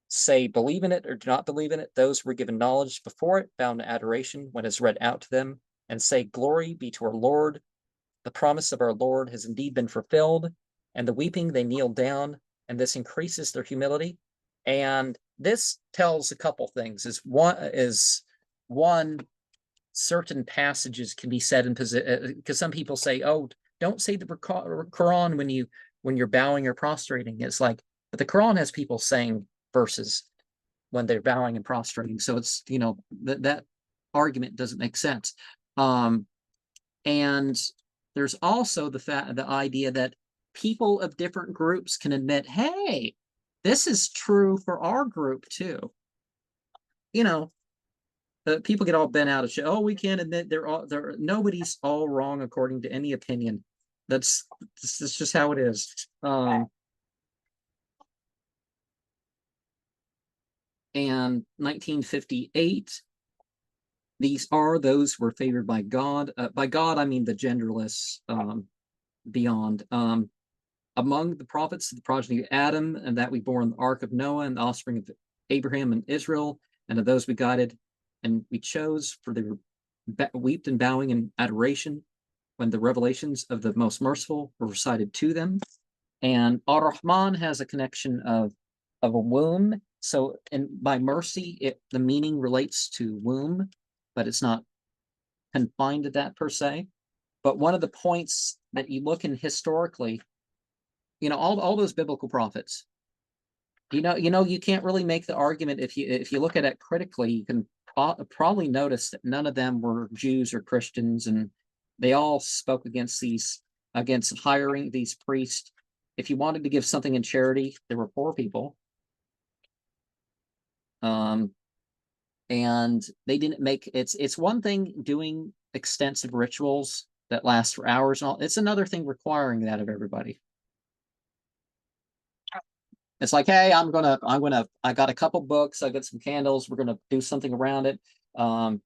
Say, believe in it or do not believe in it. Those were given knowledge before it, bound to adoration when it's read out to them. And say, glory be to our Lord. The promise of our Lord has indeed been fulfilled. And the weeping, they kneel down, and this increases their humility. And this tells a couple things. One, certain passages can be said in position, because some people say, oh, don't say the Quran when you're bowing or prostrating. It's like, but the Quran has people saying verses when they're bowing and prostrating. So it's, that argument doesn't make sense. And there's also the idea that people of different groups can admit, hey, this is true for our group too. People get all bent out of shit. Oh, we can't admit nobody's all wrong according to any opinion. That's just how it is. And 1958, these are those who were favored by God. By God, I mean the genderless beyond. Among the prophets of the progeny of Adam, and that we bore in the ark of Noah and the offspring of Abraham and Israel, and of those we guided and we chose, for they were wept and bowing in adoration when the revelations of the most merciful were recited to them. And Ar-Rahman has a connection of a womb. So, and by mercy, the meaning relates to womb, but it's not confined to that per se. But one of the points that you look in historically, all those biblical prophets, you can't really make the argument if you look at it critically. You can probably notice that none of them were Jews or Christians, and they all spoke against hiring these priests. If you wanted to give something in charity, there were poor people. And they didn't make it's one thing doing extensive rituals that last for hours and all. It's another thing requiring that of everybody. It's like, hey, I got a couple books, I got some candles, we're gonna do something around it. But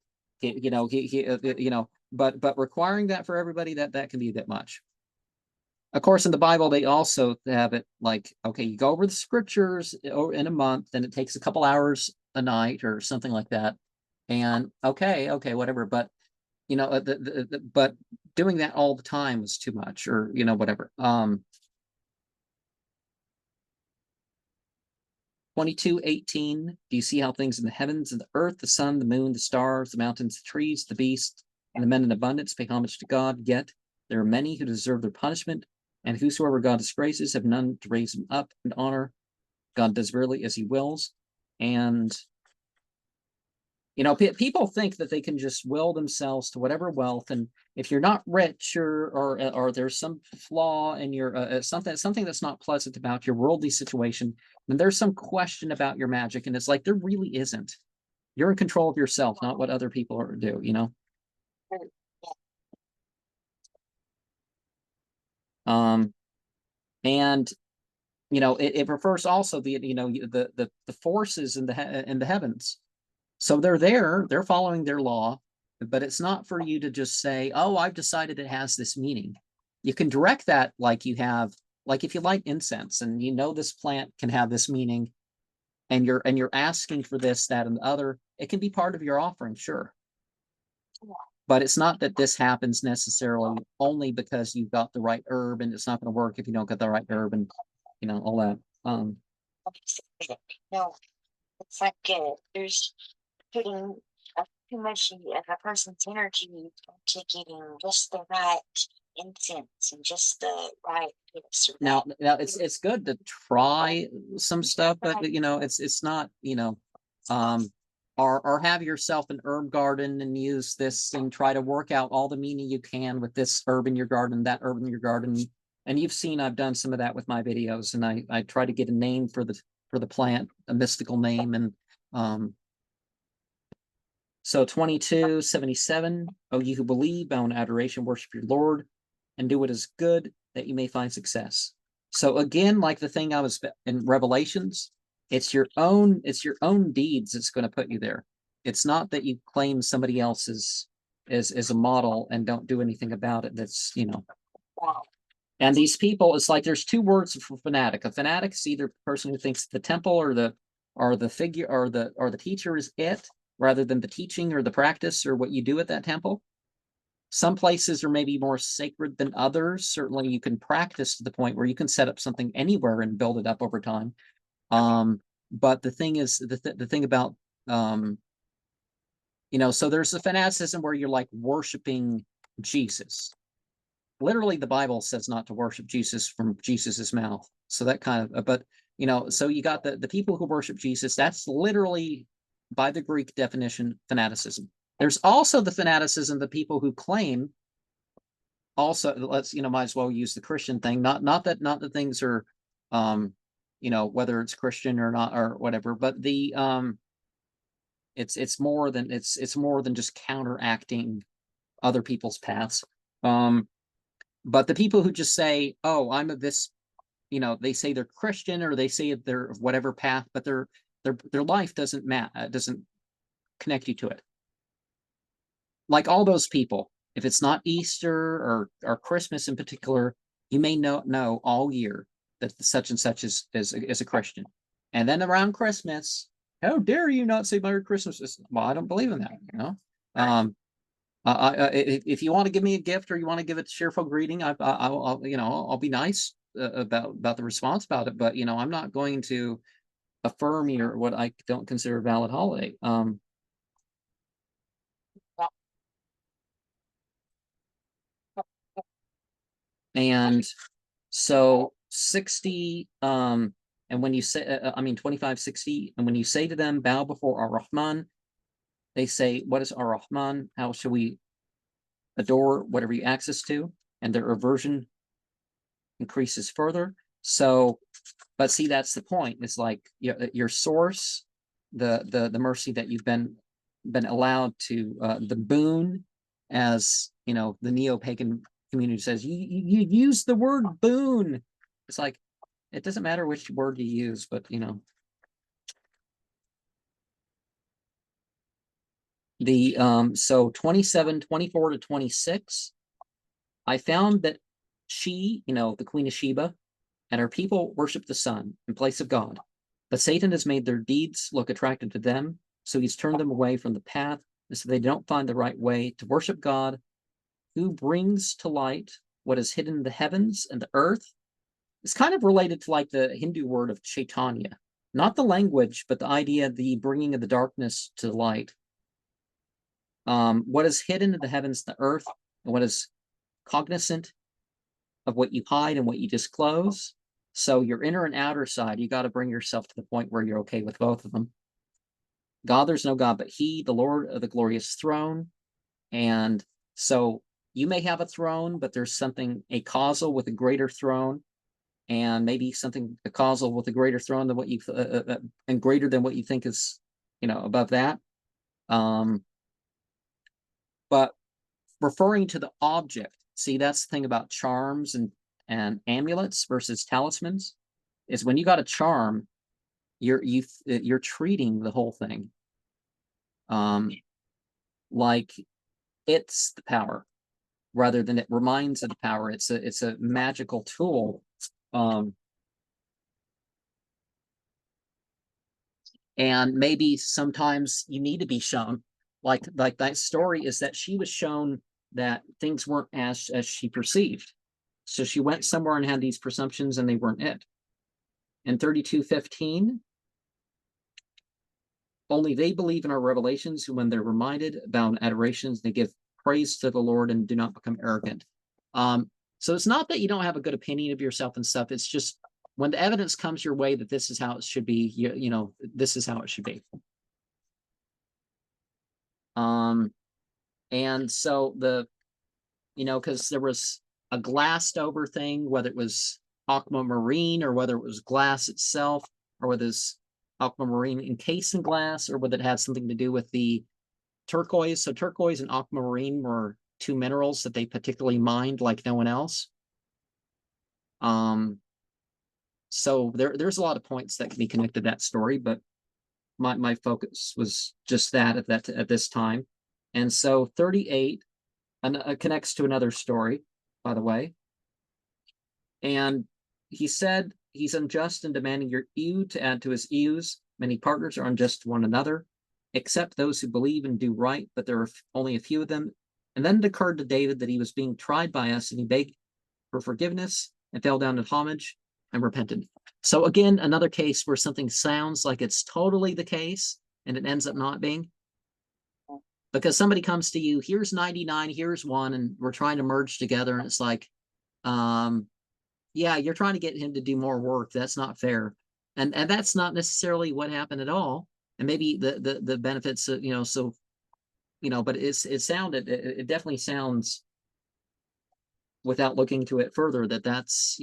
requiring that for everybody, that can be a bit much. Of course, in the Bible, they also have it like, okay, you go over the scriptures in a month, and it takes a couple hours a night or something like that. And okay, whatever. But but doing that all the time was too much, or whatever. 22:18. Do you see how things in the heavens and the earth, the sun, the moon, the stars, the mountains, the trees, the beasts, and the men in abundance pay homage to God? Yet there are many who deserve their punishment, and whosoever God disgraces have none to raise him up in honor. God does really as he wills. And people think that they can just will themselves to whatever wealth, and if you're not rich or there's some flaw in your something that's not pleasant about your worldly situation, then there's some question about your magic, and it's like there really isn't. You're in control of yourself, not what other people do. And it refers also the forces in the heavens. So they're following their law, but it's not for you to just say, oh, I've decided it has this meaning. You can direct that like if you light incense and this plant can have this meaning, and you're asking for this, that, and the other, it can be part of your offering, sure. But it's not that this happens necessarily only because you've got the right herb, and it's not going to work if you don't get the right herb, and all that. No, it's like there's putting too much of a person's energy into getting just the right incense and just the right. Now it's good to try some stuff, but it's not or have yourself an herb garden and use this and try to work out all the meaning you can with this herb in your garden, that herb in your garden. And you've seen I've done some of that with my videos, and I try to get a name for the plant, a mystical name. And so 22:77, oh, you who believe, bow in adoration, worship your Lord, and do what is good, that you may find success. So again, like the thing I was in Revelations, it's your own deeds that's going to put you there. It's not that you claim somebody else's as a model and don't do anything about it. That's, you know. Wow. And these people, it's like there's two words for fanatic. A fanatic is either a person who thinks the temple or the figure or the teacher is it, rather than the teaching or the practice or what you do at that temple. Some places are maybe more sacred than others. Certainly you can practice to the point where you can set up something anywhere and build it up over time. But the thing is, the thing about you know, so there's a fanaticism where you're like worshiping Jesus. Literally, the Bible says not to worship Jesus from Jesus's mouth. So that kind of, but you know, so you got the people who worship Jesus. That's literally, by the Greek definition, fanaticism. There's also the fanaticism, the people who claim. Also, let's, you know, might as well use the Christian thing. Not that things are, you know, whether it's Christian or not or whatever, but the it's more than it's more than just counteracting other people's paths. But the people who just say, "Oh, I'm of this," you know, they say they're Christian or they say they're of whatever path, but their life doesn't connect you to it. Like all those people, if it's not Easter or Christmas in particular, you may know all year that such and such is a Christian, and then around Christmas, how dare you not say Merry Christmas? Well, I don't believe in that, you know. If you want to give me a gift or you want to give a cheerful greeting, I'll you know, I'll be nice about the response about it, but you know, I'm not going to affirm your what I don't consider a valid holiday. And so 60, and when you say, I mean, 2560, and when you say to them, bow before Ar-Rahman, they say, what is Ar-Rahman? How should we adore whatever you access to? And their aversion increases further. So, but see, that's the point. It's like your source, the mercy that you've been allowed to, the boon, as you know, the neo-pagan community says, you use the word boon. It's like it doesn't matter which word you use, but you know, the so 27, 24 to 26, I found that she, you know, the Queen of Sheba, and her people worship the sun in place of God. But Satan has made their deeds look attractive to them, so he's turned them away from the path, and so they don't find the right way to worship God, who brings to light what is hidden in the heavens and the earth. It's kind of related to like the Hindu word of Chaitanya, not the language, but the idea of the bringing of the darkness to the light. What is hidden in the heavens, the earth, and what is cognizant of what you hide and what you disclose. So your inner and outer side, you got to bring yourself to the point where you're okay with both of them. God, there's no God but He, the Lord of the glorious throne. And so you may have a throne, but there's something, a causal with a greater throne, and maybe something, a causal with a greater throne than what you, and greater than what you think is, you know, above that. But referring to the object, see, that's the thing about charms and amulets versus talismans, is when you got a charm, you're treating the whole thing like it's the power rather than it reminds of the power. It's a magical tool. And maybe sometimes you need to be shown, like that story is that she was shown that things weren't as she perceived. So she went somewhere and had these presumptions and they weren't it. In 32:15, only they believe in our revelations when they're reminded about adorations, they give praise to the Lord and do not become arrogant. So it's not that you don't have a good opinion of yourself and stuff. It's just when the evidence comes your way that this is how it should be, you know, this is how it should be. And so you know, because there was a glassed over thing, whether it was aquamarine or whether it was glass itself, or whether it's aquamarine encased in glass, or whether it had something to do with the turquoise. So turquoise and aquamarine were two minerals that they particularly mined like no one else. So there's a lot of points that can be connected to that story, but my focus was just that at this time. And so 38 connects to another story, by the way. And he said he's unjust in demanding your ewe to add to his ewes. Many partners are unjust to one another, except those who believe and do right, but there are only a few of them. And then it occurred to David that he was being tried by us, and he begged for forgiveness and fell down in homage and repented. So again, another case where something sounds like it's totally the case and it ends up not being. Because somebody comes to you, here's 99, here's one, and we're trying to merge together, and it's like, yeah, you're trying to get him to do more work. That's not fair. And that's not necessarily what happened at all. And maybe the benefits, so, but it definitely sounds, without looking to it further, that's,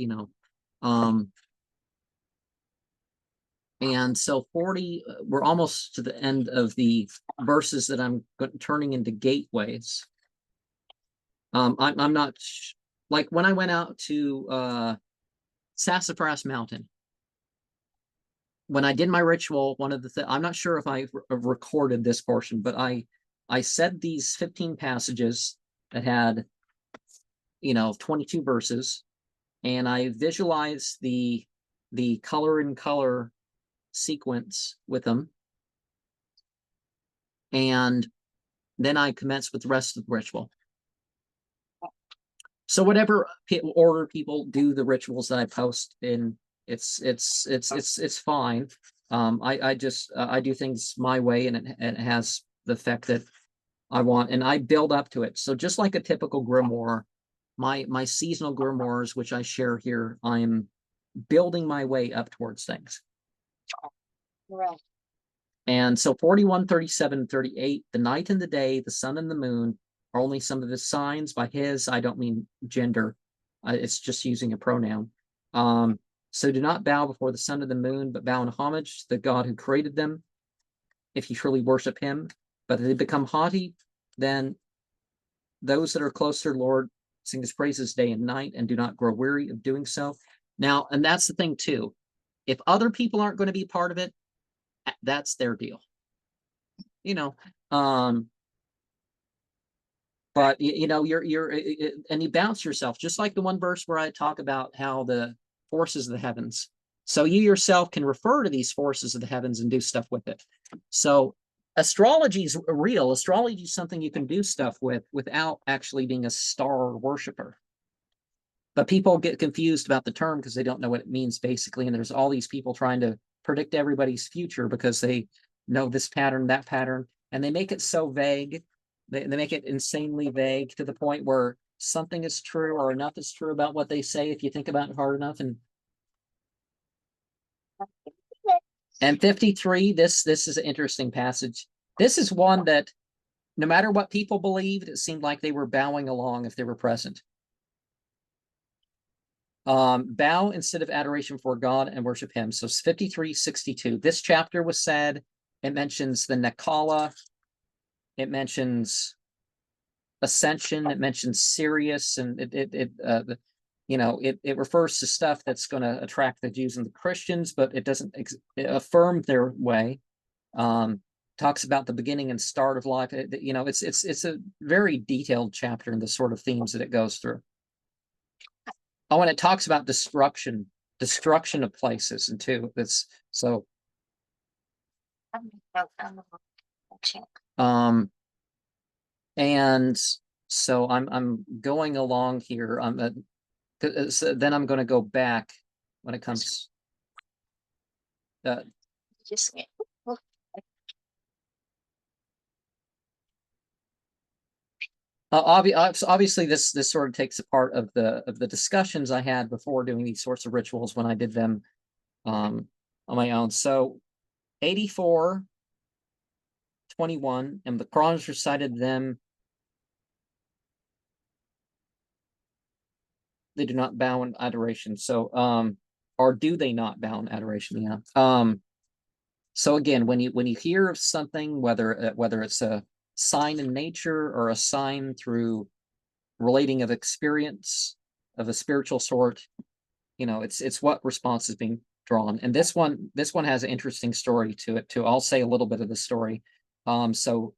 and so 40, we're almost to the end of the verses that I'm turning into gateways. I'm not, like when I went out to Sassafras Mountain, when I did my ritual, one of the I'm not sure if I recorded this portion, but I said these 15 passages that had 22 verses, and I visualized the color in color sequence with them, and then I commenced with the rest of the ritual. So whatever order people do the rituals that I post in, it's fine. I just I do things my way, and it has the effect that I want, and I build up to it. So just like a typical grimoire, my seasonal grimoires, which I share here, I'm building my way up towards things. Right. And so 41, 37, 38, the night and the day, the sun and the moon are only some of his signs. By his, I don't mean gender. It's just using a pronoun. So do not bow before the sun and the moon, but bow in homage to the God who created them, if you truly worship him. But if they become haughty, then those that are close to their Lord sing his praises day and night, and do not grow weary of doing so. Now, and that's the thing too. If other people aren't going to be part of it, that's their deal. But you're and you bounce yourself, just like the one verse where I talk about how the forces of the heavens. So you yourself can refer to these forces of the heavens and do stuff with it. So astrology is real. Astrology is something you can do stuff with without actually being a star worshiper. But people get confused about the term because they don't know what it means, basically. And there's all these people trying to predict everybody's future because they know this pattern, that pattern, and they make it so vague. They make it insanely vague to the point where something is true or enough is true about what they say if you think about it hard enough. And 53, this is an interesting passage. This is one that no matter what people believed, it seemed like they were bowing along if they were present. Bow instead of adoration for God and worship him. So 53:62. This chapter was said. It mentions the Nakala. It mentions ascension. It mentions Sirius, and it refers to stuff that's going to attract the Jews and the Christians, but it doesn't affirm their way. Talks about the beginning and start of life. It's a very detailed chapter in the sort of themes that it goes through. Oh, and it talks about destruction of places, and too. That's so. And so I'm going along here. So then I'm going to go back when it comes. Obviously, this sort of takes a part of the discussions I had before doing these sorts of rituals when I did them on my own. So 84:21, and the Qur'an recited them. They do not bow in adoration. So, or do they not bow in adoration? Yeah. So again, when you hear of something, whether it's a sign in nature or a sign through relating of experience of a spiritual sort, it's what response is being drawn. And this one has an interesting story to it too. I'll say a little bit of the story. So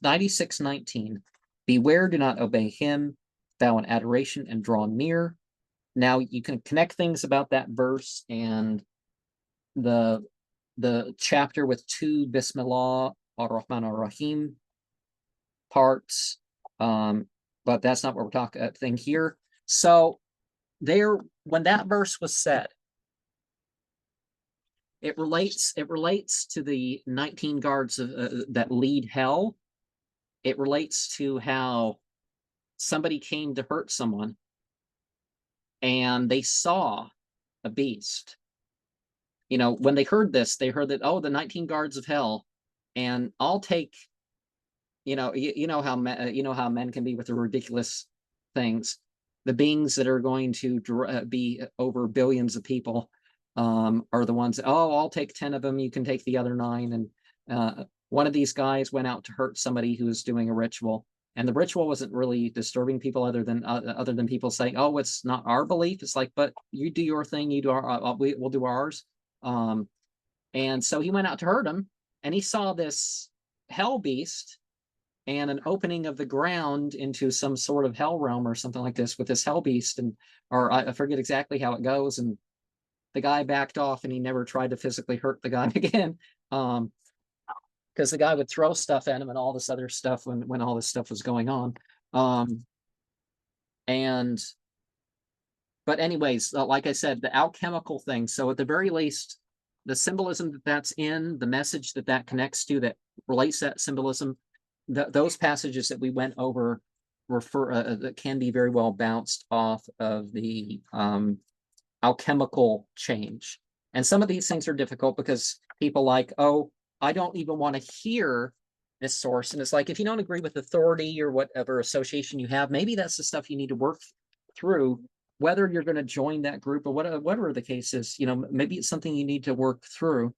96:19, beware, do not obey him, bow in adoration and draw near. Now you can connect things about that verse and the chapter with two Bismillah ar-Rahman ar-Rahim parts. But that's not what we're talking thing here. So there, when that verse was said, it relates to the 19 guards that lead hell. It relates to how somebody came to hurt someone and they saw a beast. When they heard this, they heard that, oh, the 19 guards of hell, and I'll take, you know how men can be with the ridiculous things. The beings that are going to be over billions of people are the ones, oh, I'll take 10 of them, you can take the other 9. And one of these guys went out to hurt somebody who was doing a ritual, and the ritual wasn't really disturbing people other than people saying, oh, it's not our belief. It's like, but you do your thing, you do our, we'll do ours. And so he went out to hurt him, and he saw this hell beast and an opening of the ground into some sort of hell realm or something like this with this hell beast. Or I forget exactly how it goes. And the guy backed off, and he never tried to physically hurt the guy again. Because the guy would throw stuff at him and all this other stuff when all this stuff was going on. But anyways, like I said, the alchemical thing. So at the very least, the symbolism that's in, the message that connects to, that relates that symbolism, those passages that we went over that can be very well bounced off of the alchemical change. And some of these things are difficult because people like, oh, I don't even want to hear this source. And it's like, if you don't agree with authority or whatever association you have, maybe that's the stuff you need to work through, whether you're going to join that group or whatever the case is. Maybe it's something you need to work through.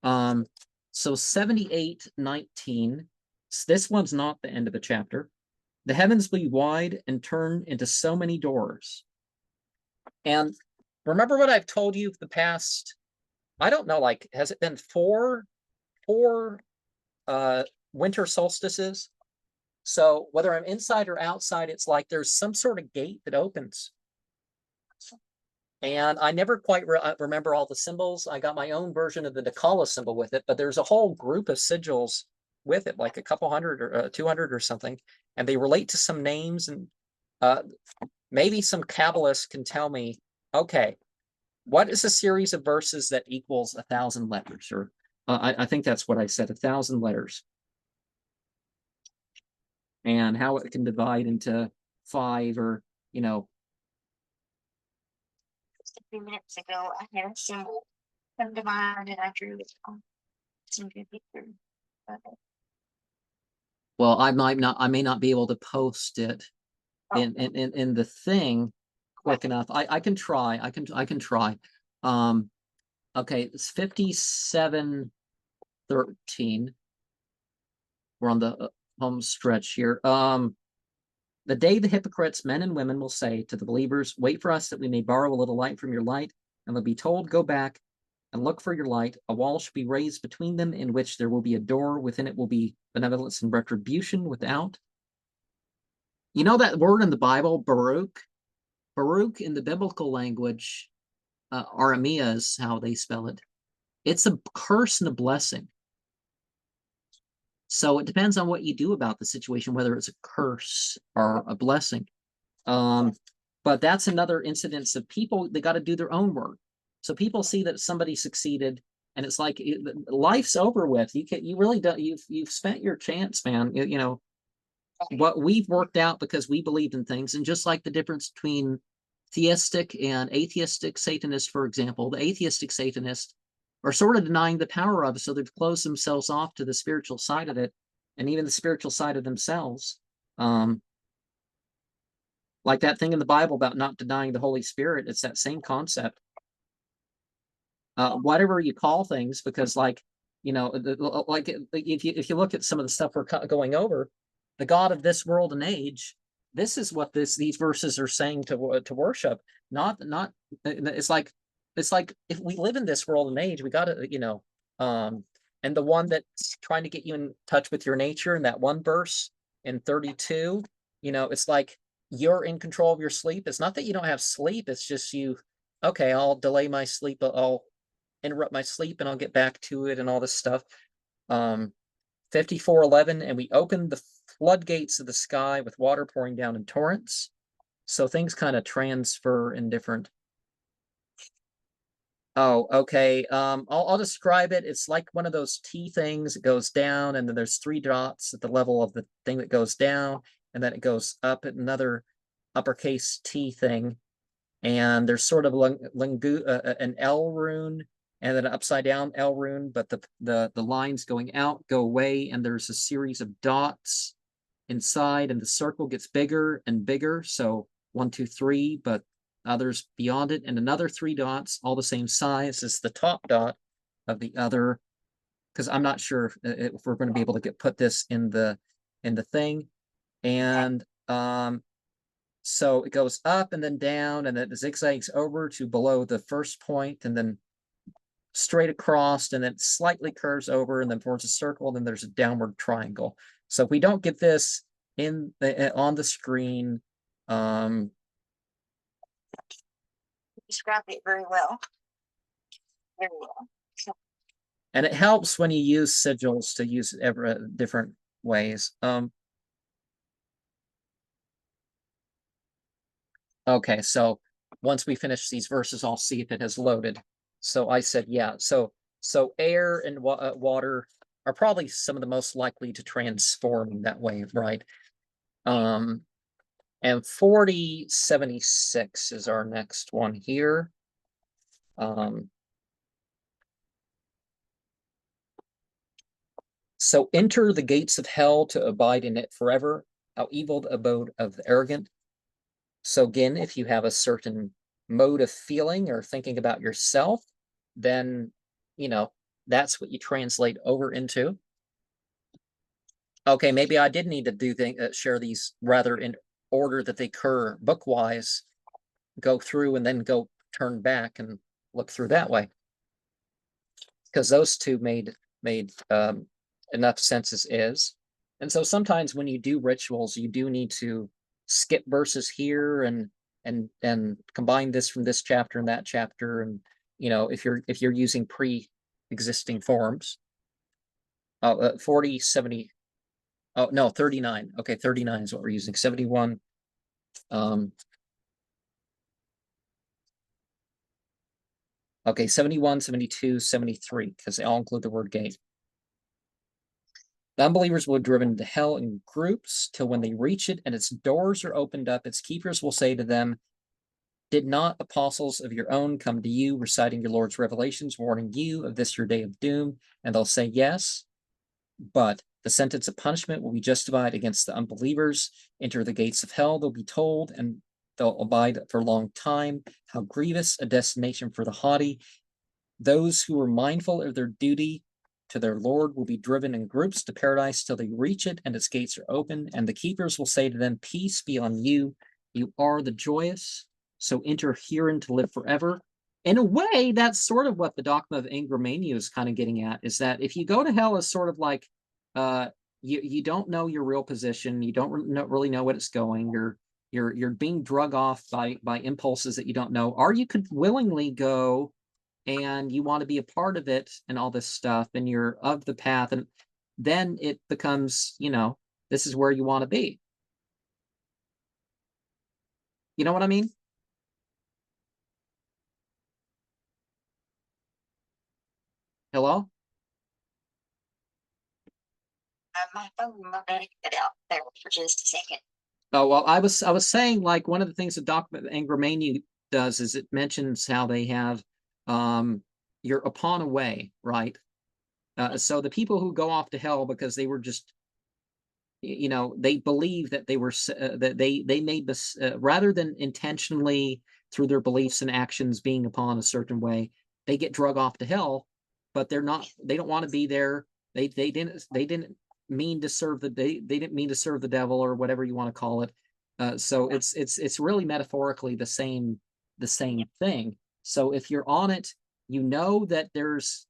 So 78:19, this one's not the end of the chapter. The heavens be wide and turn into so many doors. And remember what I've told you the past, I don't know, like, has it been four winter solstices? So whether I'm inside or outside, it's like there's some sort of gate that opens. And I never quite remember all the symbols. I got my own version of the Dakala symbol with it, but there's a whole group of sigils with it, like a couple hundred or 200 or something, and they relate to some names. And maybe some Kabbalists can tell me, okay, what is a series of verses that equals 1,000 letters? Or I think that's what I said, 1,000 letters. And how it can divide into 5, or, Just a few minutes ago, I had a symbol come to mind, and I drew it on some good picture. Well, I may not be able to post it in the thing quick enough. I can try. I can try. Okay, it's 57:13. We're on the home stretch here. The day the hypocrites, men and women, will say to the believers, wait for us that we may borrow a little light from your light, and they'll be told, go back and look for your light. A wall should be raised between them, in which there will be a door. Within it will be benevolence and retribution without. You know that word in the Bible, Baruch? Baruch in the biblical language, Aramea is how they spell it. It's a curse and a blessing. So it depends on what you do about the situation, whether it's a curse or a blessing. But that's another incidence of people, they got to do their own work. So people see that somebody succeeded, and it's like life's over with. You really don't. You've spent your chance, man. What we've worked out because we believed in things, and just like the difference between theistic and atheistic Satanists, for example, the atheistic Satanists are sort of denying the power of it, so they've closed themselves off to the spiritual side of it, and even the spiritual side of themselves. Like that thing in the Bible about not denying the Holy Spirit, it's that same concept. Whatever you call things, because like if you look at some of the stuff we're going over, the God of this world and age this is what these verses are saying to worship. Not it's like if we live in this world and age, we got to, and the one that's trying to get you in touch with your nature in that one verse in 32, it's like you're in control of your sleep. It's not that you don't have sleep, it's just okay, I'll delay my sleep, I'll interrupt my sleep and I'll get back to it and all this stuff. 54:11, and we opened the floodgates of the sky with water pouring down in torrents. So things kind of transfer in different. Oh, okay. I'll describe it. It's like one of those T things. It goes down, and then there's 3 dots at the level of the thing that goes down, and then it goes up at another uppercase T thing. And there's sort of an L rune, and then an upside down L rune, but the lines going out go away, and there's a series of dots inside, and the circle gets bigger and bigger. So 1, 2, 3, but others beyond it, and another 3 dots, all the same size as the top dot of the other. Because I'm not sure if we're going to be able to put this in the thing, and so it goes up and then down, and then it zigzags over to below the first point, and then straight across, and then slightly curves over, and then forms a circle, and then there's a downward triangle. So if we don't get this in on the screen, Described it very well. Very well. and it helps when you use sigils to use it different ways. Okay, so once we finish these verses, I'll see if it has loaded. So I said, yeah. So air and water are probably some of the most likely to transform that way, right? And 4076 is our next one here. So enter the gates of hell to abide in it forever, how evil the abode of the arrogant. So again, if you have a certain mode of feeling or thinking about yourself, then, that's what you translate over into. Okay, maybe I did need to share these rather in order that they occur book-wise, go through and then go turn back and look through that way. Because those two made enough sense as is. And so sometimes when you do rituals, you do need to skip verses here and combine this from this chapter and that chapter, and if you're using pre-existing forms. 40, 70. Oh no, 39. Okay, 39 is what we're using. 71. Okay, 71, 72, 73, because they all include the word gate. The unbelievers will be driven to hell in groups till when they reach it and its doors are opened up, its keepers will say to them, did not apostles of your own come to you, reciting your Lord's revelations, warning you of this your day of doom? And they'll say, yes, but the sentence of punishment will be justified against the unbelievers. Enter the gates of hell, they'll be told, and they'll abide for a long time. How grievous a destination for the haughty. Those who are mindful of their duty to their Lord will be driven in groups to paradise till they reach it and its gates are open, and the keepers will say to them, peace be on you. You are the joyous, so enter herein to live forever. In a way, that's sort of what the dogma of Angramania is kind of getting at, is that if you go to hell as sort of like you don't know your real position, you don't really know what it's going, you're being drug off by impulses that you don't know, or you could willingly go and you want to be a part of it and all this stuff, and you're of the path, and then it becomes, this is where you want to be. You know what I mean? Hello? My phone might get out there for just a second. Oh, well, I was saying, like, one of the things that Dr. Angramania does is it mentions how they have you're upon a way, right? So the people who go off to hell because they were just, they believe that they were that they made this rather than intentionally through their beliefs and actions being upon a certain way, they get drug off to hell, but they don't want to be there. They didn't mean to serve they didn't mean to serve the devil or whatever you want to call it. So it's really metaphorically the same thing. So if you're on it, you know that there's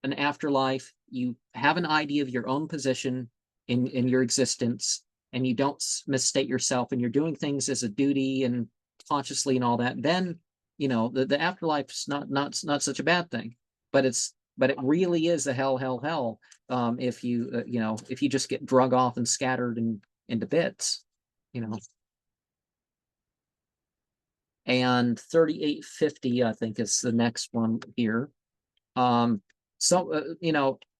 an afterlife, you have an idea of your own position in your existence, and you don't misstate yourself, and you're doing things as a duty and consciously and all that, then the afterlife's not such a bad thing. But it really is a hell, if you if you just get drug off and scattered into bits, and 3850, I think, is the next one here. So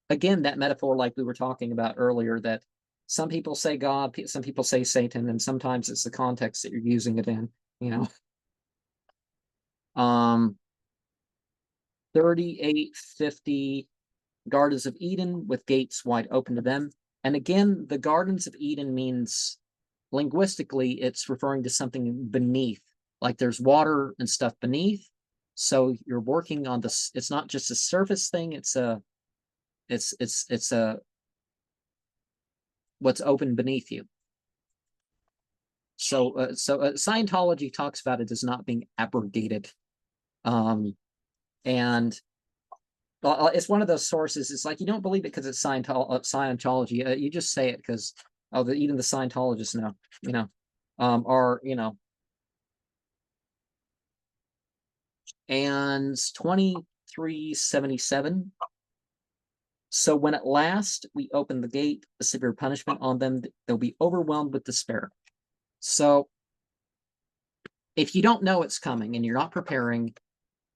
again, that metaphor, like we were talking about earlier, that some people say God, some people say Satan, and sometimes it's the context that you're using it in. 3850, Gardens of Eden with gates wide open to them. And again, the Gardens of Eden means, linguistically, it's referring to something beneath, like there's water and stuff beneath. So you're working on this. It's not just a surface thing. It's a what's open beneath you. So Scientology talks about it as not being abrogated, and it's one of those sources. It's like, you don't believe it because it's Scientology. You just say it because even the Scientologists know, or and 2377. So when at last we open the gate, a severe punishment on them, they'll be overwhelmed with despair. So if you don't know it's coming and you're not preparing,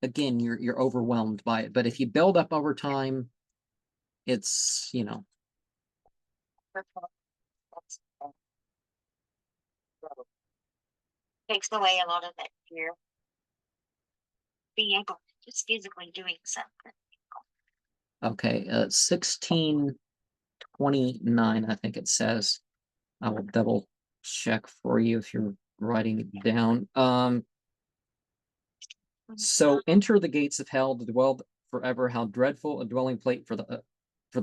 again, you're overwhelmed by it. But if you build up over time, it's Takes away a lot of that fear. Being able to just physically doing something. Okay. 1629, I think it says. I will double check for you if you're writing it down. So enter the gates of hell to dwell forever. How dreadful a dwelling place for the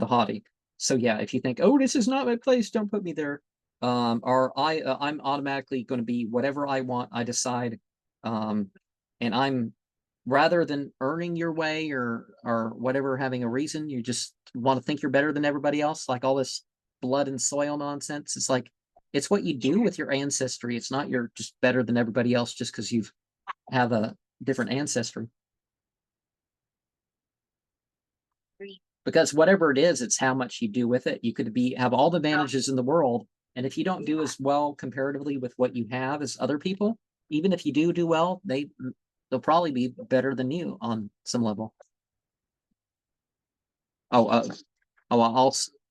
haughty. So yeah, if you think, oh, this is not my place, don't put me there. Or I'm automatically going to be whatever I want. I decide, and I'm, rather than earning your way or whatever, having a reason, you just want to think you're better than everybody else, like all this blood and soil nonsense. It's like, it's what you do with your ancestry. It's not you're just better than everybody else just because you have a different ancestry. Because whatever it is, it's how much you do with it. You could have all the advantages in the world, and if you don't do as well comparatively with what you have as other people, even if you do well, they'll probably be better than you on some level. I'll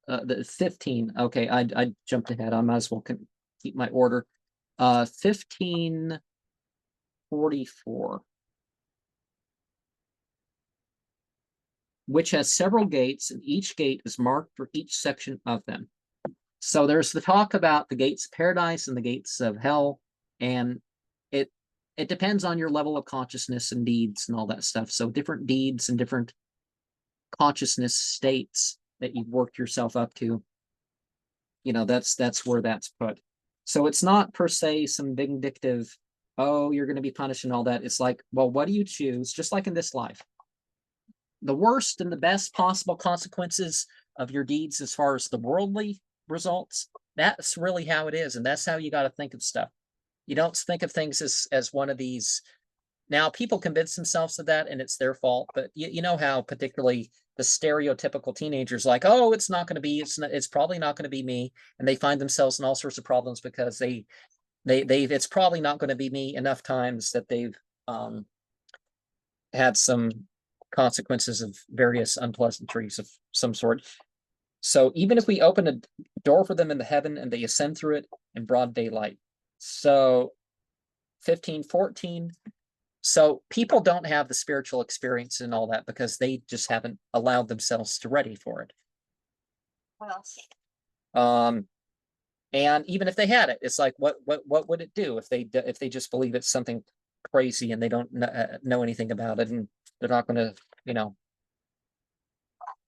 the 15. Okay, I jumped ahead. I might as well keep my order. 1544. Which has several gates, and each gate is marked for each section of them. So there's the talk about the gates of paradise and the gates of hell, and it depends on your level of consciousness and deeds and all that stuff. So different deeds and different consciousness states that you've worked yourself up to, that's where that's put. So it's not per se some vindictive, oh, you're going to be punished and all that. It's like, well, what do you choose? Just like in this life, the worst and the best possible consequences of your deeds as far as the worldly results, that's really how it is. And that's how you got to think of stuff. You don't think of things as one of these. Now, people convince themselves of that and it's their fault, but you know how particularly the stereotypical teenagers, like, oh, it's not going to be, it's probably not going to be me. And they find themselves in all sorts of problems because it's probably not going to be me enough times that they've had some consequences of various unpleasantries of some sort. So even if we open a door for them in the heaven and they ascend through it in broad daylight. So 1514. So people don't have the spiritual experience and all that because they just haven't allowed themselves to ready for it. And even if they had it, it's like, what would it do if they just believe it's something crazy and they don't know anything about it, and they're not going to,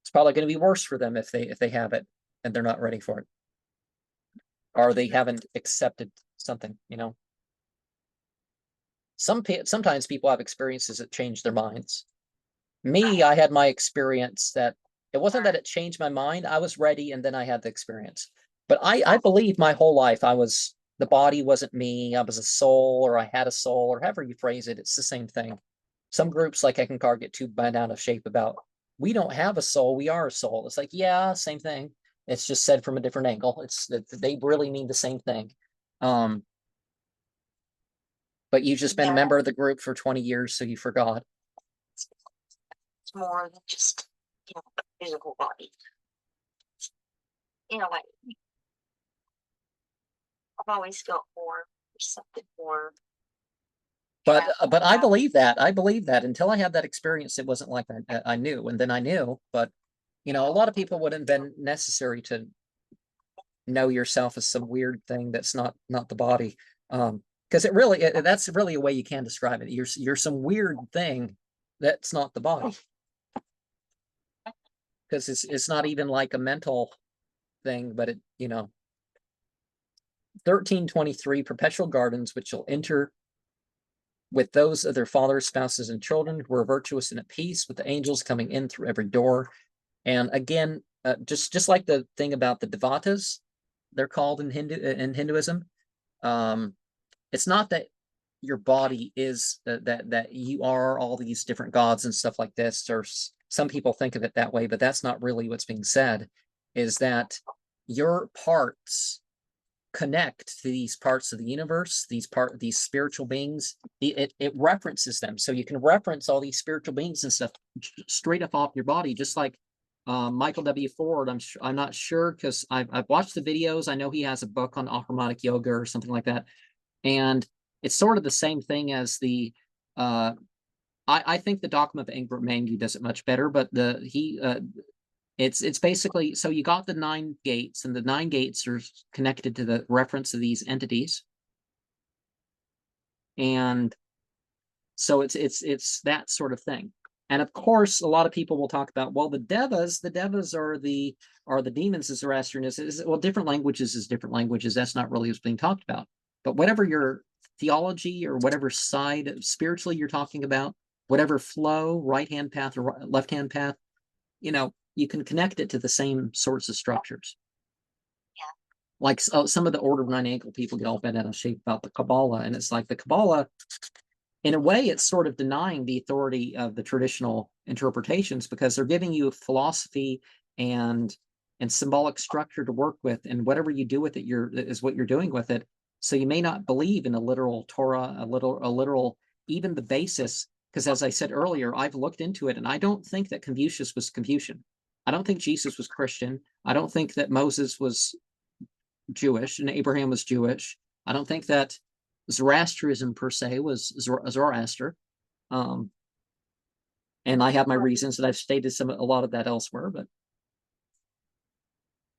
it's probably going to be worse for them if they have it and they're not ready for it, or they haven't accepted something, you know. Sometimes people have experiences that change their minds. Me, I had my experience that it wasn't that it changed my mind. I was ready, and then I had the experience. But I believe my whole life the body wasn't me. I was a soul, or I had a soul, or however you phrase it. It's the same thing. Some groups like Eckankar get too bent out of shape about we don't have a soul, we are a soul. It's like, yeah, same thing. It's just said from a different angle. It's that they really mean the same thing. But you've just been a member of the group for 20 years, so you forgot. It's more than just, you know, a physical body. You know, like I've always felt more, there's something more. But I believe that. I believe that until I had that experience, it wasn't like I knew, and then I knew. But you know, a lot of people wouldn't have been necessary to know yourself as some weird thing that's not the body. Because that's really a way you can describe it. You're some weird thing that's not the body. Because it's not even like a mental thing, but it, you know. 1323 perpetual gardens, which will enter with those of their fathers, spouses, and children who are virtuous and at peace, with the angels coming in through every door. And again, just like the thing about the devatas, they're called in Hinduism. It's not that your body is that you are all these different gods and stuff like this, or some people think of it that way, but that's not really what's being said. Is that your parts connect to these parts of the universe, these spiritual beings. It references them, so you can reference all these spiritual beings and stuff straight up off your body, just like Michael W. Ford. I'm not sure because I've watched the videos. I know he has a book on achromatic yoga or something like that, and it's sort of the same thing as the. I think the Dogma of Ingram Mangu does it much better, but it's basically, so you got the 9 gates, and the 9 gates are connected to the reference of these entities. And so it's that sort of thing. And of course, a lot of people will talk about, well, the devas are the demons, as Zoroastrian is. Well, different languages is different languages. That's not really what's being talked about. But whatever your theology or whatever side spiritually you're talking about, whatever flow, right-hand path or left-hand path, you know, you can connect it to the same sorts of structures. Yeah. Like some of the Order of Nine Ankle people get all bent out of shape about the Kabbalah, and it's like the Kabbalah, in a way, it's sort of denying the authority of the traditional interpretations, because they're giving you philosophy and symbolic structure to work with, and whatever you do with it is what you're doing with it. So you may not believe in a literal Torah, a literal even the basis. Because as I said earlier, I've looked into it, and I don't think that Confucius was Confucian. I don't think Jesus was Christian. I don't think that Moses was Jewish and Abraham was Jewish. I don't think that Zoroastrianism per se was Zoroaster. And I have my reasons that I've stated a lot of that elsewhere. But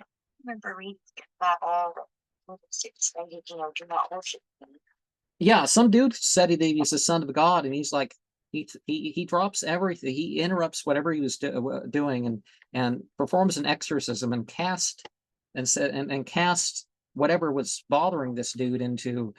I remember reading about all the stated, you know, do not worship me. Yeah, some dude said he was the son of God, and he's like, he drops everything. He interrupts whatever he was doing and performs an exorcism and cast whatever was bothering this dude into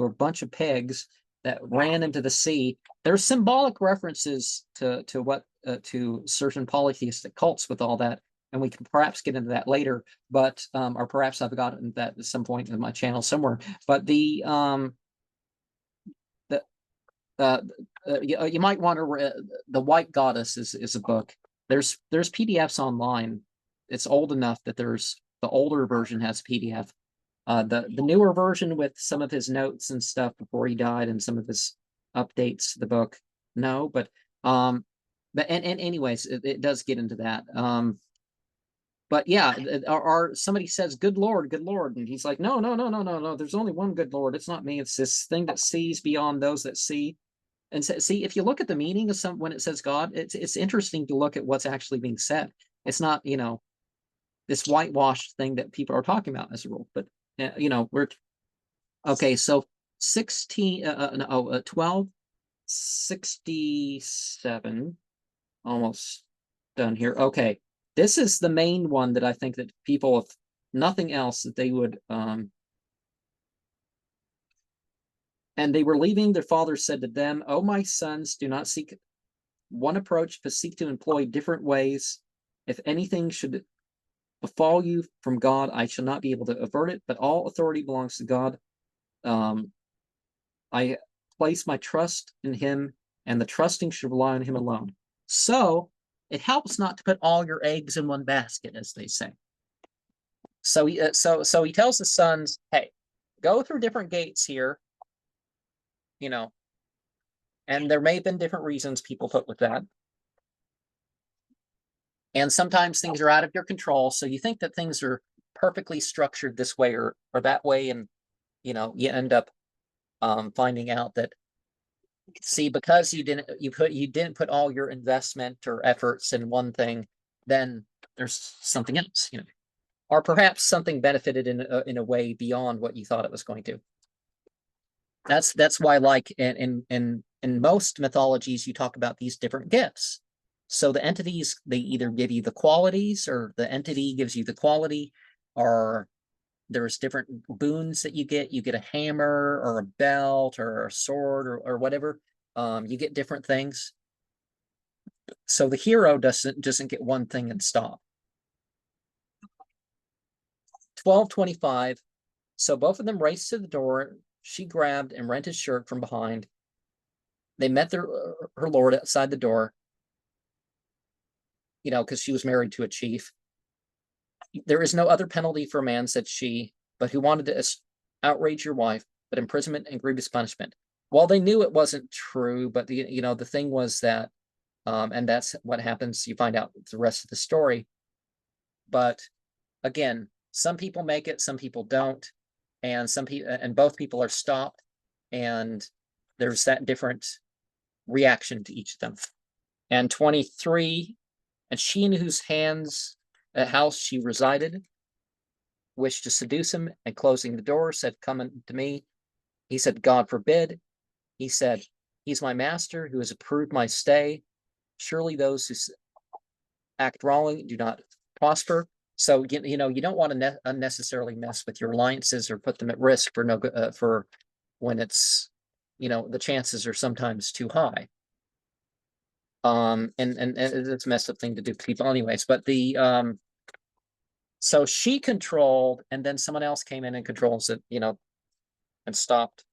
a bunch of pigs that ran into the sea. There's symbolic references to what to certain polytheistic cults with all that, and we can perhaps get into that later. But or perhaps I've gotten that at some point in my channel somewhere. But you might want to the White Goddess is a book. There's PDFs online. It's old enough that there's the older version has PDF. The newer version with some of his notes and stuff before he died and some of his updates to the book, no. But anyways, it does get into that. But yeah, or somebody says, good Lord, and he's like, no, there's only one good Lord. It's not me. It's this thing that sees beyond those that see. And so, see, if you look at the meaning of when it says God, it's interesting to look at what's actually being said. It's not, you know, this whitewashed thing that people are talking about as a rule. But you know, we're okay. So 1267, almost done here. Okay, this is the main one that I think that people, if nothing else, that they would And they were leaving. Their father said to them, "Oh, my sons, do not seek one approach, but seek to employ different ways. If anything should befall you from God, I shall not be able to avert it, but all authority belongs to God. I place my trust in him, and the trusting should rely on him alone." So it helps not to put all your eggs in one basket, as they say. So he tells the sons, "Hey, go through different gates here, you know, and there may have been different reasons people put with that. And sometimes things are out of your control. So you think that things are perfectly structured this way or that way. And, you end up finding out that, see, because you didn't put all your investment or efforts in one thing, then there's something else, or perhaps something benefited in a way beyond what you thought it was going to. That's why, like in most mythologies, you talk about these different gifts. So the entities, they either give you the qualities, or the entity gives you the quality, or there's different boons that you get. You get a hammer or a belt or a sword or whatever. You get different things. So the hero doesn't get one thing and stop. 12:25. So both of them raced to the door. She grabbed and rent his shirt from behind. They met her lord outside the door, because she was married to a chief. "There is no other penalty for a man," said she, "but who wanted to outrage your wife, but imprisonment and grievous punishment." Well, they knew it wasn't true, but the thing was that, and that's what happens. You find out the rest of the story. But again, some people make it, some people don't, and both people are stopped, and there's that different reaction to each of them. And 23, "And she in whose house she resided wished to seduce him, and closing the door said, 'Come to me.' He said, 'God forbid.' He said, 'He's my master who has approved my stay. Surely those who act wrongly do not prosper.'" So you don't want to unnecessarily mess with your alliances or put them at risk for when it's the chances are sometimes too high. And it's a messed up thing to do to people anyways. But so she controlled, and then someone else came in and controls it, and stopped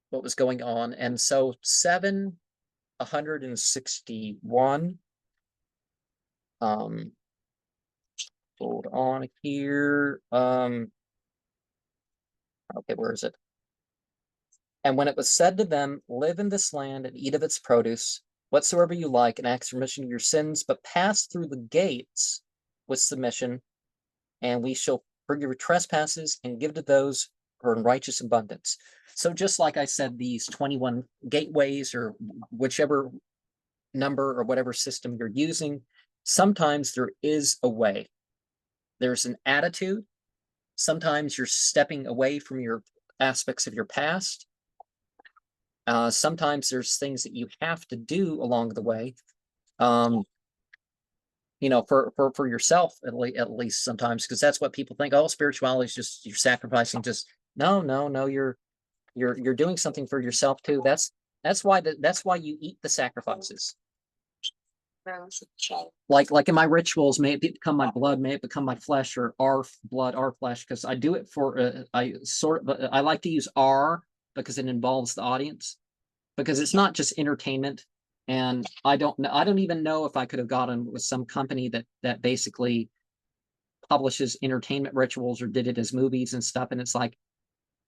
what was going on. And so 761. Hold on here. Okay, where is it? "And when it was said to them, 'Live in this land and eat of its produce, whatsoever you like, and ask remission of your sins, but pass through the gates with submission, and we shall forgive your trespasses and give to those who are in righteous abundance.'" So just like I said, these 21 gateways, or whichever number or whatever system you're using, sometimes there is a way. There's an attitude. Sometimes you're stepping away from your aspects of your past. Sometimes there's things that you have to do along the way. For yourself, at least sometimes, because that's what people think. Oh, spirituality is just you're sacrificing. Just no. You're doing something for yourself too. That's why you eat the sacrifices. Like in my rituals, may it become my blood, may it become my flesh, or our blood, our flesh, because I do it for I like to use R because it involves the audience, because it's not just entertainment. And I don't even know if I could have gotten with some company that basically publishes entertainment rituals or did it as movies and stuff. And it's like,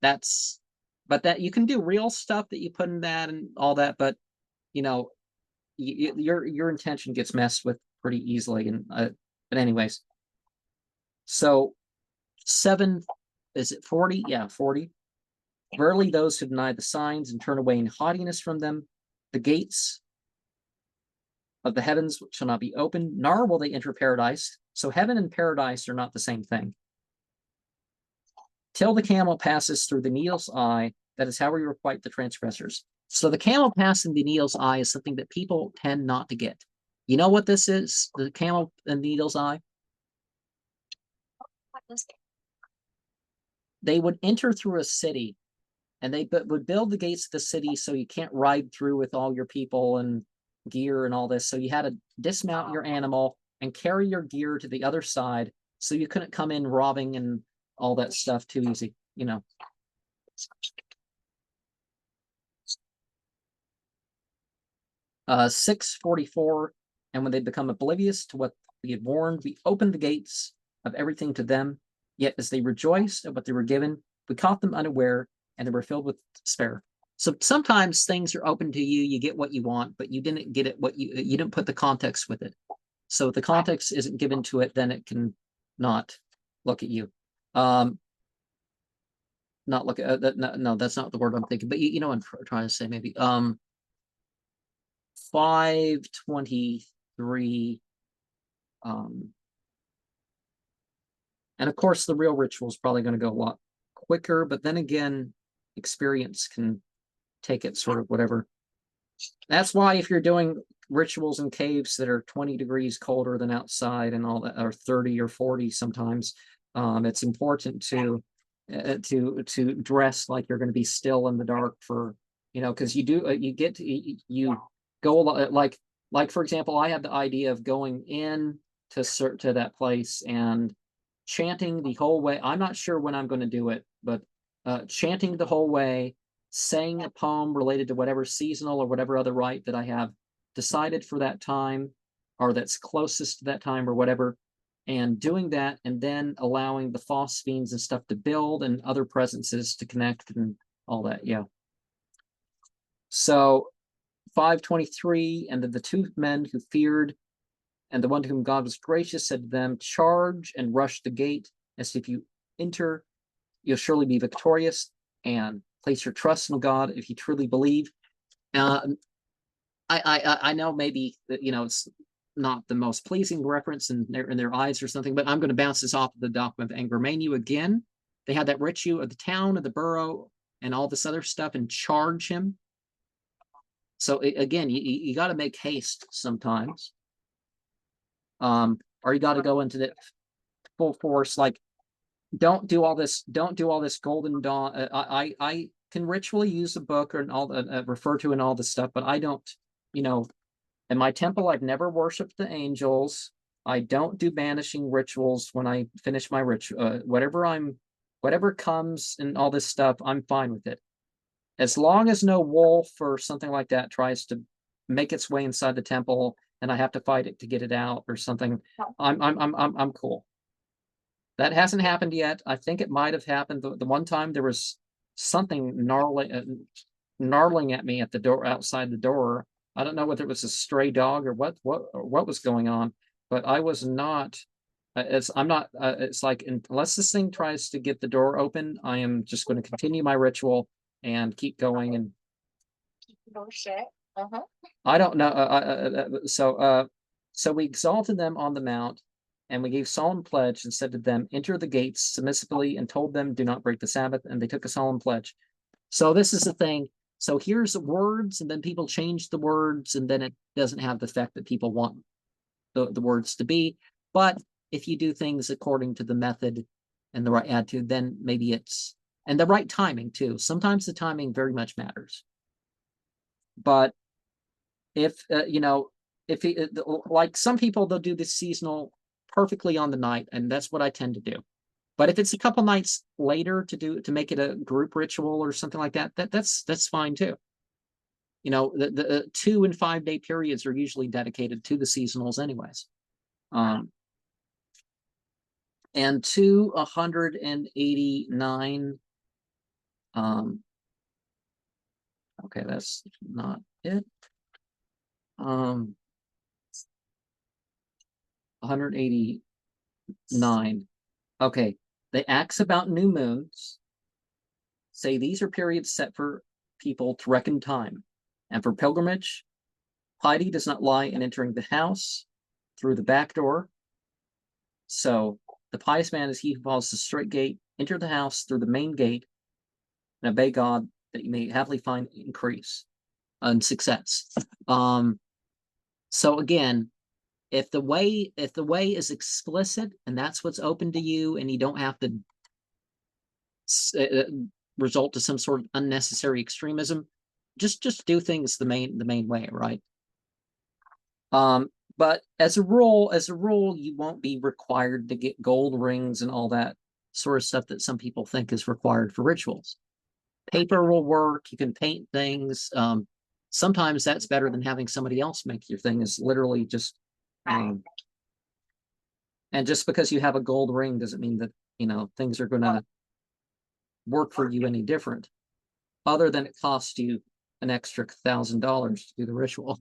but that you can do real stuff that you put in that and all that, but your intention gets messed with pretty easily. And but anyways, so 7, is it 40? Yeah, 40. "Verily those who deny the signs and turn away in haughtiness from them, the gates of the heavens shall not be opened, nor will they enter paradise." So heaven and paradise are not the same thing. "Till the camel passes through the needle's eye, that is how we requite the transgressors." So the camel passing the needle's eye is something that people tend not to get. You know what this is? The camel and needle's eye? They would enter through a city and they would build the gates of the city so you can't ride through with all your people and gear and all this. So you had to dismount your animal and carry your gear to the other side, so you couldn't come in robbing and all that stuff too easy, 644, and when they become oblivious to what we had warned, we opened the gates of everything to them. Yet as they rejoiced at what they were given, we caught them unaware, and they were filled with despair. So sometimes things are open to you, you get what you want, but you didn't get it you didn't put the context with it. So if the context isn't given to it, then it can not look at you. Not look at that. No, that's not the word I'm thinking, but you know what I'm trying to say, maybe. 523. And of course, the real ritual is probably going to go a lot quicker, but then again, experience can take it sort of whatever. That's why if you're doing rituals in caves that are 20 degrees colder than outside and all that, or 30 or 40 sometimes, it's important to dress like you're going to be still in the dark for, because you do you go a lot, like for example, I had the idea of going in to that place and chanting the whole way. I'm not sure when I'm going to do it, but chanting the whole way, saying a poem related to whatever seasonal or whatever other rite that I have decided for that time, or that's closest to that time or whatever, and doing that, and then allowing the phosphines and stuff to build and other presences to connect and all that. Yeah. So 523, and then the two men who feared and the one to whom God was gracious said to them, charge and rush the gate, as if you enter, you'll surely be victorious, and place your trust in God if you truly believe. I know maybe that, it's not the most pleasing reference in their eyes or something, but I'm going to bounce this off of the document of Angramanu again. They had that ritual of the town, of the borough, and all this other stuff, and charge him. So again, you got to make haste sometimes. Or you got to go into the full force. Like, don't do all this golden dawn. I can ritually use a book or all refer to and all this stuff, but I don't, in my temple, I've never worshipped the angels. I don't do banishing rituals when I finish my ritual. Whatever comes and all this stuff, I'm fine with it. As long as no wolf or something like that tries to make its way inside the temple and I have to fight it to get it out or something, I'm cool. That hasn't happened yet. I think it might have happened the one time there was something gnarling at me at the door, outside the door. I don't know whether it was a stray dog or what was going on, but I was not. I'm not. It's like, unless this thing tries to get the door open, I am just going to continue my ritual and keep going. And I don't know. So we exalted them on the mount, and we gave solemn pledge and said to them, enter the gates submissively, and told them, do not break the Sabbath. And they took a solemn pledge. So this is the thing. So here's the words, and then people change the words, and then it doesn't have the effect that people want the words to be. But if you do things according to the method and the right attitude, then maybe it's, and the right timing too. Sometimes the timing very much matters. But if, like some people, they'll do this seasonal perfectly on the night, and that's what I tend to do. But if it's a couple nights later to make it a group ritual or something like that, that's fine too. The 2 and 5 day periods are usually dedicated to the seasonals anyways. And 189. Okay, that's not it. 189. Okay, the acts about new moons say these are periods set for people to reckon time, and for pilgrimage, piety does not lie in entering the house through the back door. So the pious man is he who follows the straight gate, enter the house through the main gate, and obey God, that you may happily find increase and success. So again, if the way is explicit and that's what's open to you, and you don't have to result to some sort of unnecessary extremism. Just do things the main way, right? But as a rule, you won't be required to get gold rings and all that sort of stuff that some people think is required for rituals. Paper will work. You can paint things. Sometimes that's better than having somebody else make your thing. Is literally just, and just because you have a gold ring doesn't mean that, you know, things are going to work for you any different, other than it costs you an extra $1,000 to do the ritual.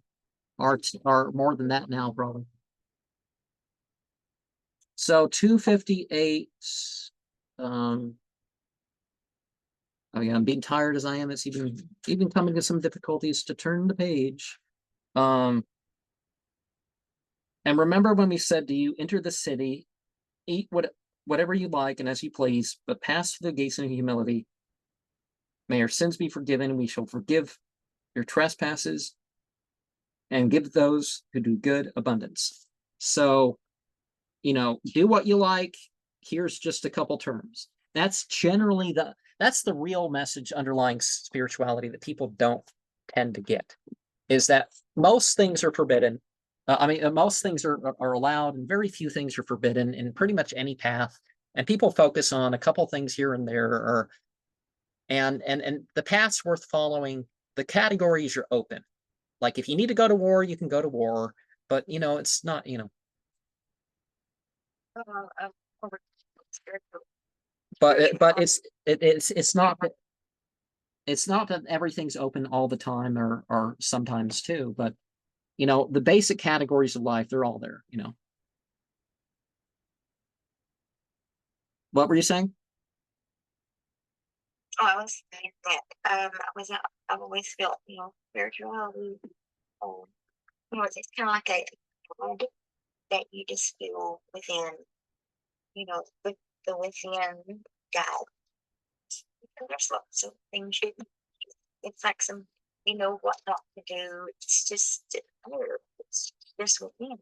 Arts are more than that now, probably. So 258. Oh yeah, I'm being tired as I am. It's even coming to some difficulties to turn the page. And remember when we said, do you enter the city, eat whatever you like and as you please, but pass through the gates in humility. May your sins be forgiven, and we shall forgive your trespasses and give those who do good abundance. So, you know, do what you like. Here's just a couple terms. That's generally that's the real message underlying spirituality that people don't tend to get, is that most things are forbidden. Most things are allowed, and very few things are forbidden in pretty much any path. And people focus on a couple things here and there, and the path's worth following. The categories are open. Like if you need to go to war, you can go to war, but you know, it's not, you know. But it's not that everything's open all the time, or sometimes too, but you know, the basic categories of life, they're all there, you know. What were you saying? Oh, I was saying that I've always felt, you know, spirituality, you know, it's kind of like a wound that you just feel within, you know, the within God. There's lots of things it's like some, you know what not to do. It's just it's just within.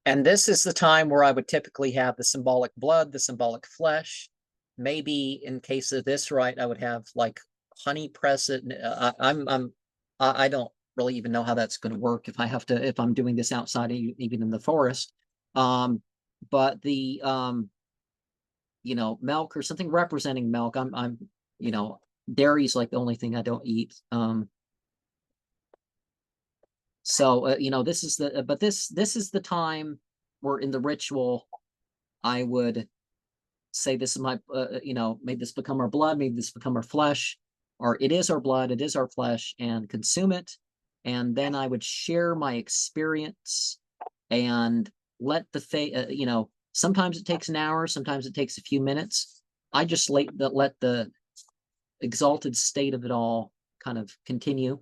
And this is the time where I would typically have the symbolic blood, the symbolic flesh. Maybe in case of this rite, I would have like honey present. I don't really even know how that's going to work if I'm doing this outside, even in the forest. But the you know, milk or something representing milk. I'm you know, dairy's like the only thing I don't eat. So you know, this is the time where in the ritual I would say, this is my you know, may this become our blood, may this become our flesh, or it is our blood, it is our flesh, and consume it. And then I would share my experience and let you know, sometimes it takes an hour, sometimes it takes a few minutes. I just let the exalted state of it all kind of continue.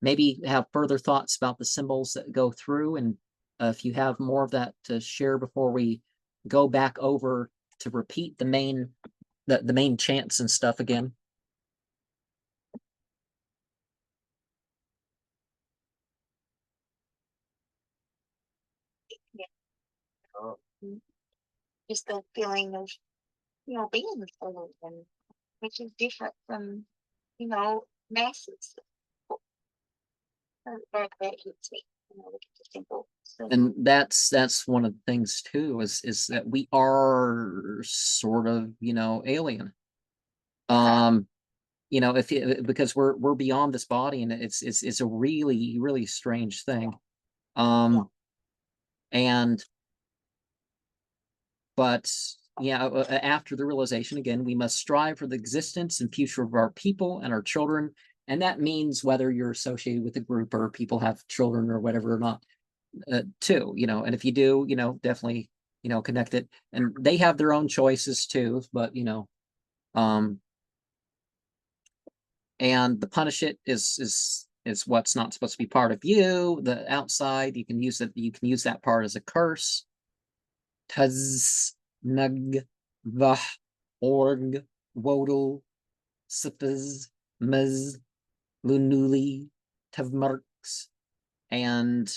Maybe have further thoughts about the symbols that go through, and if you have more of that to share before we go back over to repeat the main chants and stuff again. Yeah. Just the feeling of, you know, being full, and which is different from, you know, masses. That hits me, you know, look at the simple. So, And that's one of the things too, is that we are sort of, you know, alien. You know, because we're beyond this body, and it's a really strange thing. And but yeah, after the realization, again, we must strive for the existence and future of our people and our children. And that means whether you're associated with a group or people have children or whatever or not, too, you know. And if you do, you know, definitely, you know, connect it. And they have their own choices too, but you know, and the punish it is what's not supposed to be part of you. The outside, you can use that part as a curse. Taz nug vah org wodel sipiz mez lunuli tavmarks. And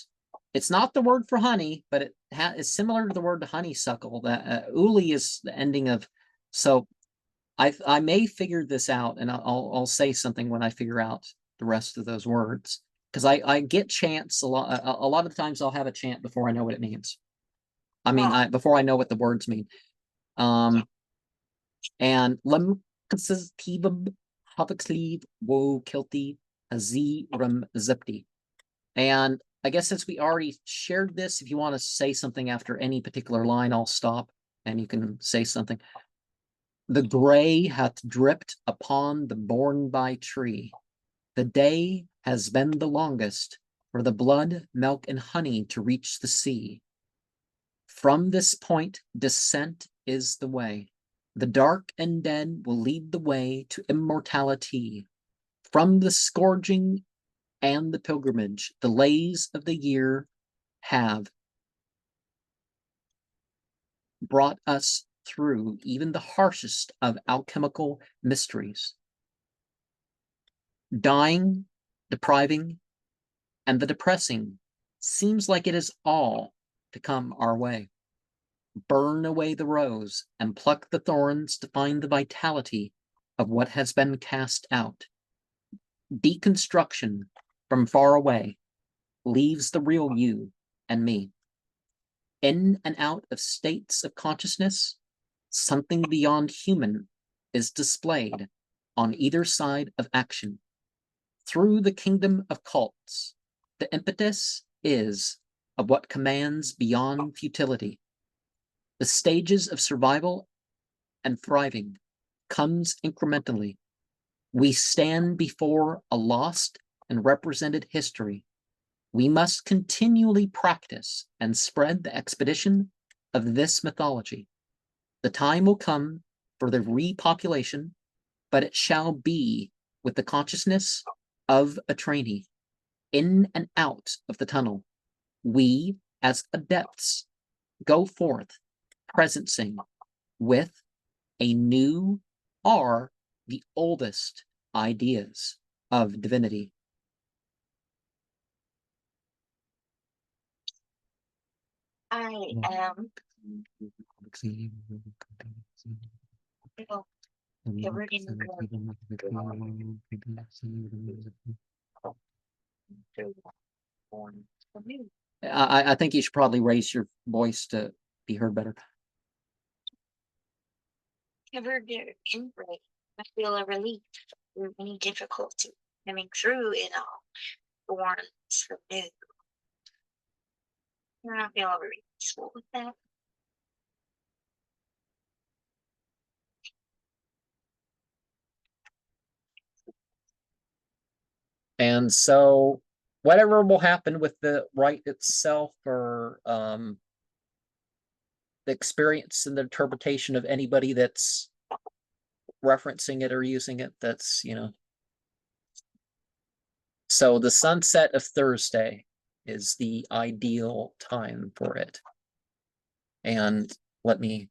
it's not the word for honey, but it is similar to the word honeysuckle. That uli is the ending of, so I may figure this out, and I'll say something when I figure out the rest of those words, because I get chants a lot. A lot of the times I'll have a chant before I know what it means. I mean, Right. before I know what the words mean. And lem consistivum havixleave wo kilti azirum zipti. And I guess since we already shared this, if you want to say something after any particular line, I'll stop and you can say something. The gray hath dripped upon the born by tree. The day has been the longest for the blood, milk, and honey to reach the sea. From this point, descent is the way. The dark and dead will lead the way to immortality. From the scourging and the pilgrimage, the lays of the year have brought us through even the harshest of alchemical mysteries. Dying, depriving, and the depressing seems like it is all to come our way. Burn away the rose and pluck the thorns to find the vitality of what has been cast out. Deconstruction from far away leaves the real you and me. In and out of states of consciousness, something beyond human is displayed on either side of action. Through the kingdom of cults, the impetus is of what commands beyond futility. The stages of survival and thriving comes incrementally. We stand before a lost and represented history. We must continually practice and spread the expedition of this mythology. The time will come for the repopulation, but it shall be with the consciousness of a trainee. In and out of the tunnel, we, as adepts, go forth, presencing with a new or the oldest ideas of divinity. I am, covered in I think you should probably raise your voice to be heard better. covered in gray. I feel a relief through any difficulty coming through it all. Born from new. And I feel very peaceful with that. And so whatever will happen with the rite itself, or the experience and the interpretation of anybody that's referencing it or using it, that's, so the sunset of Thursday is the ideal time for it. And let me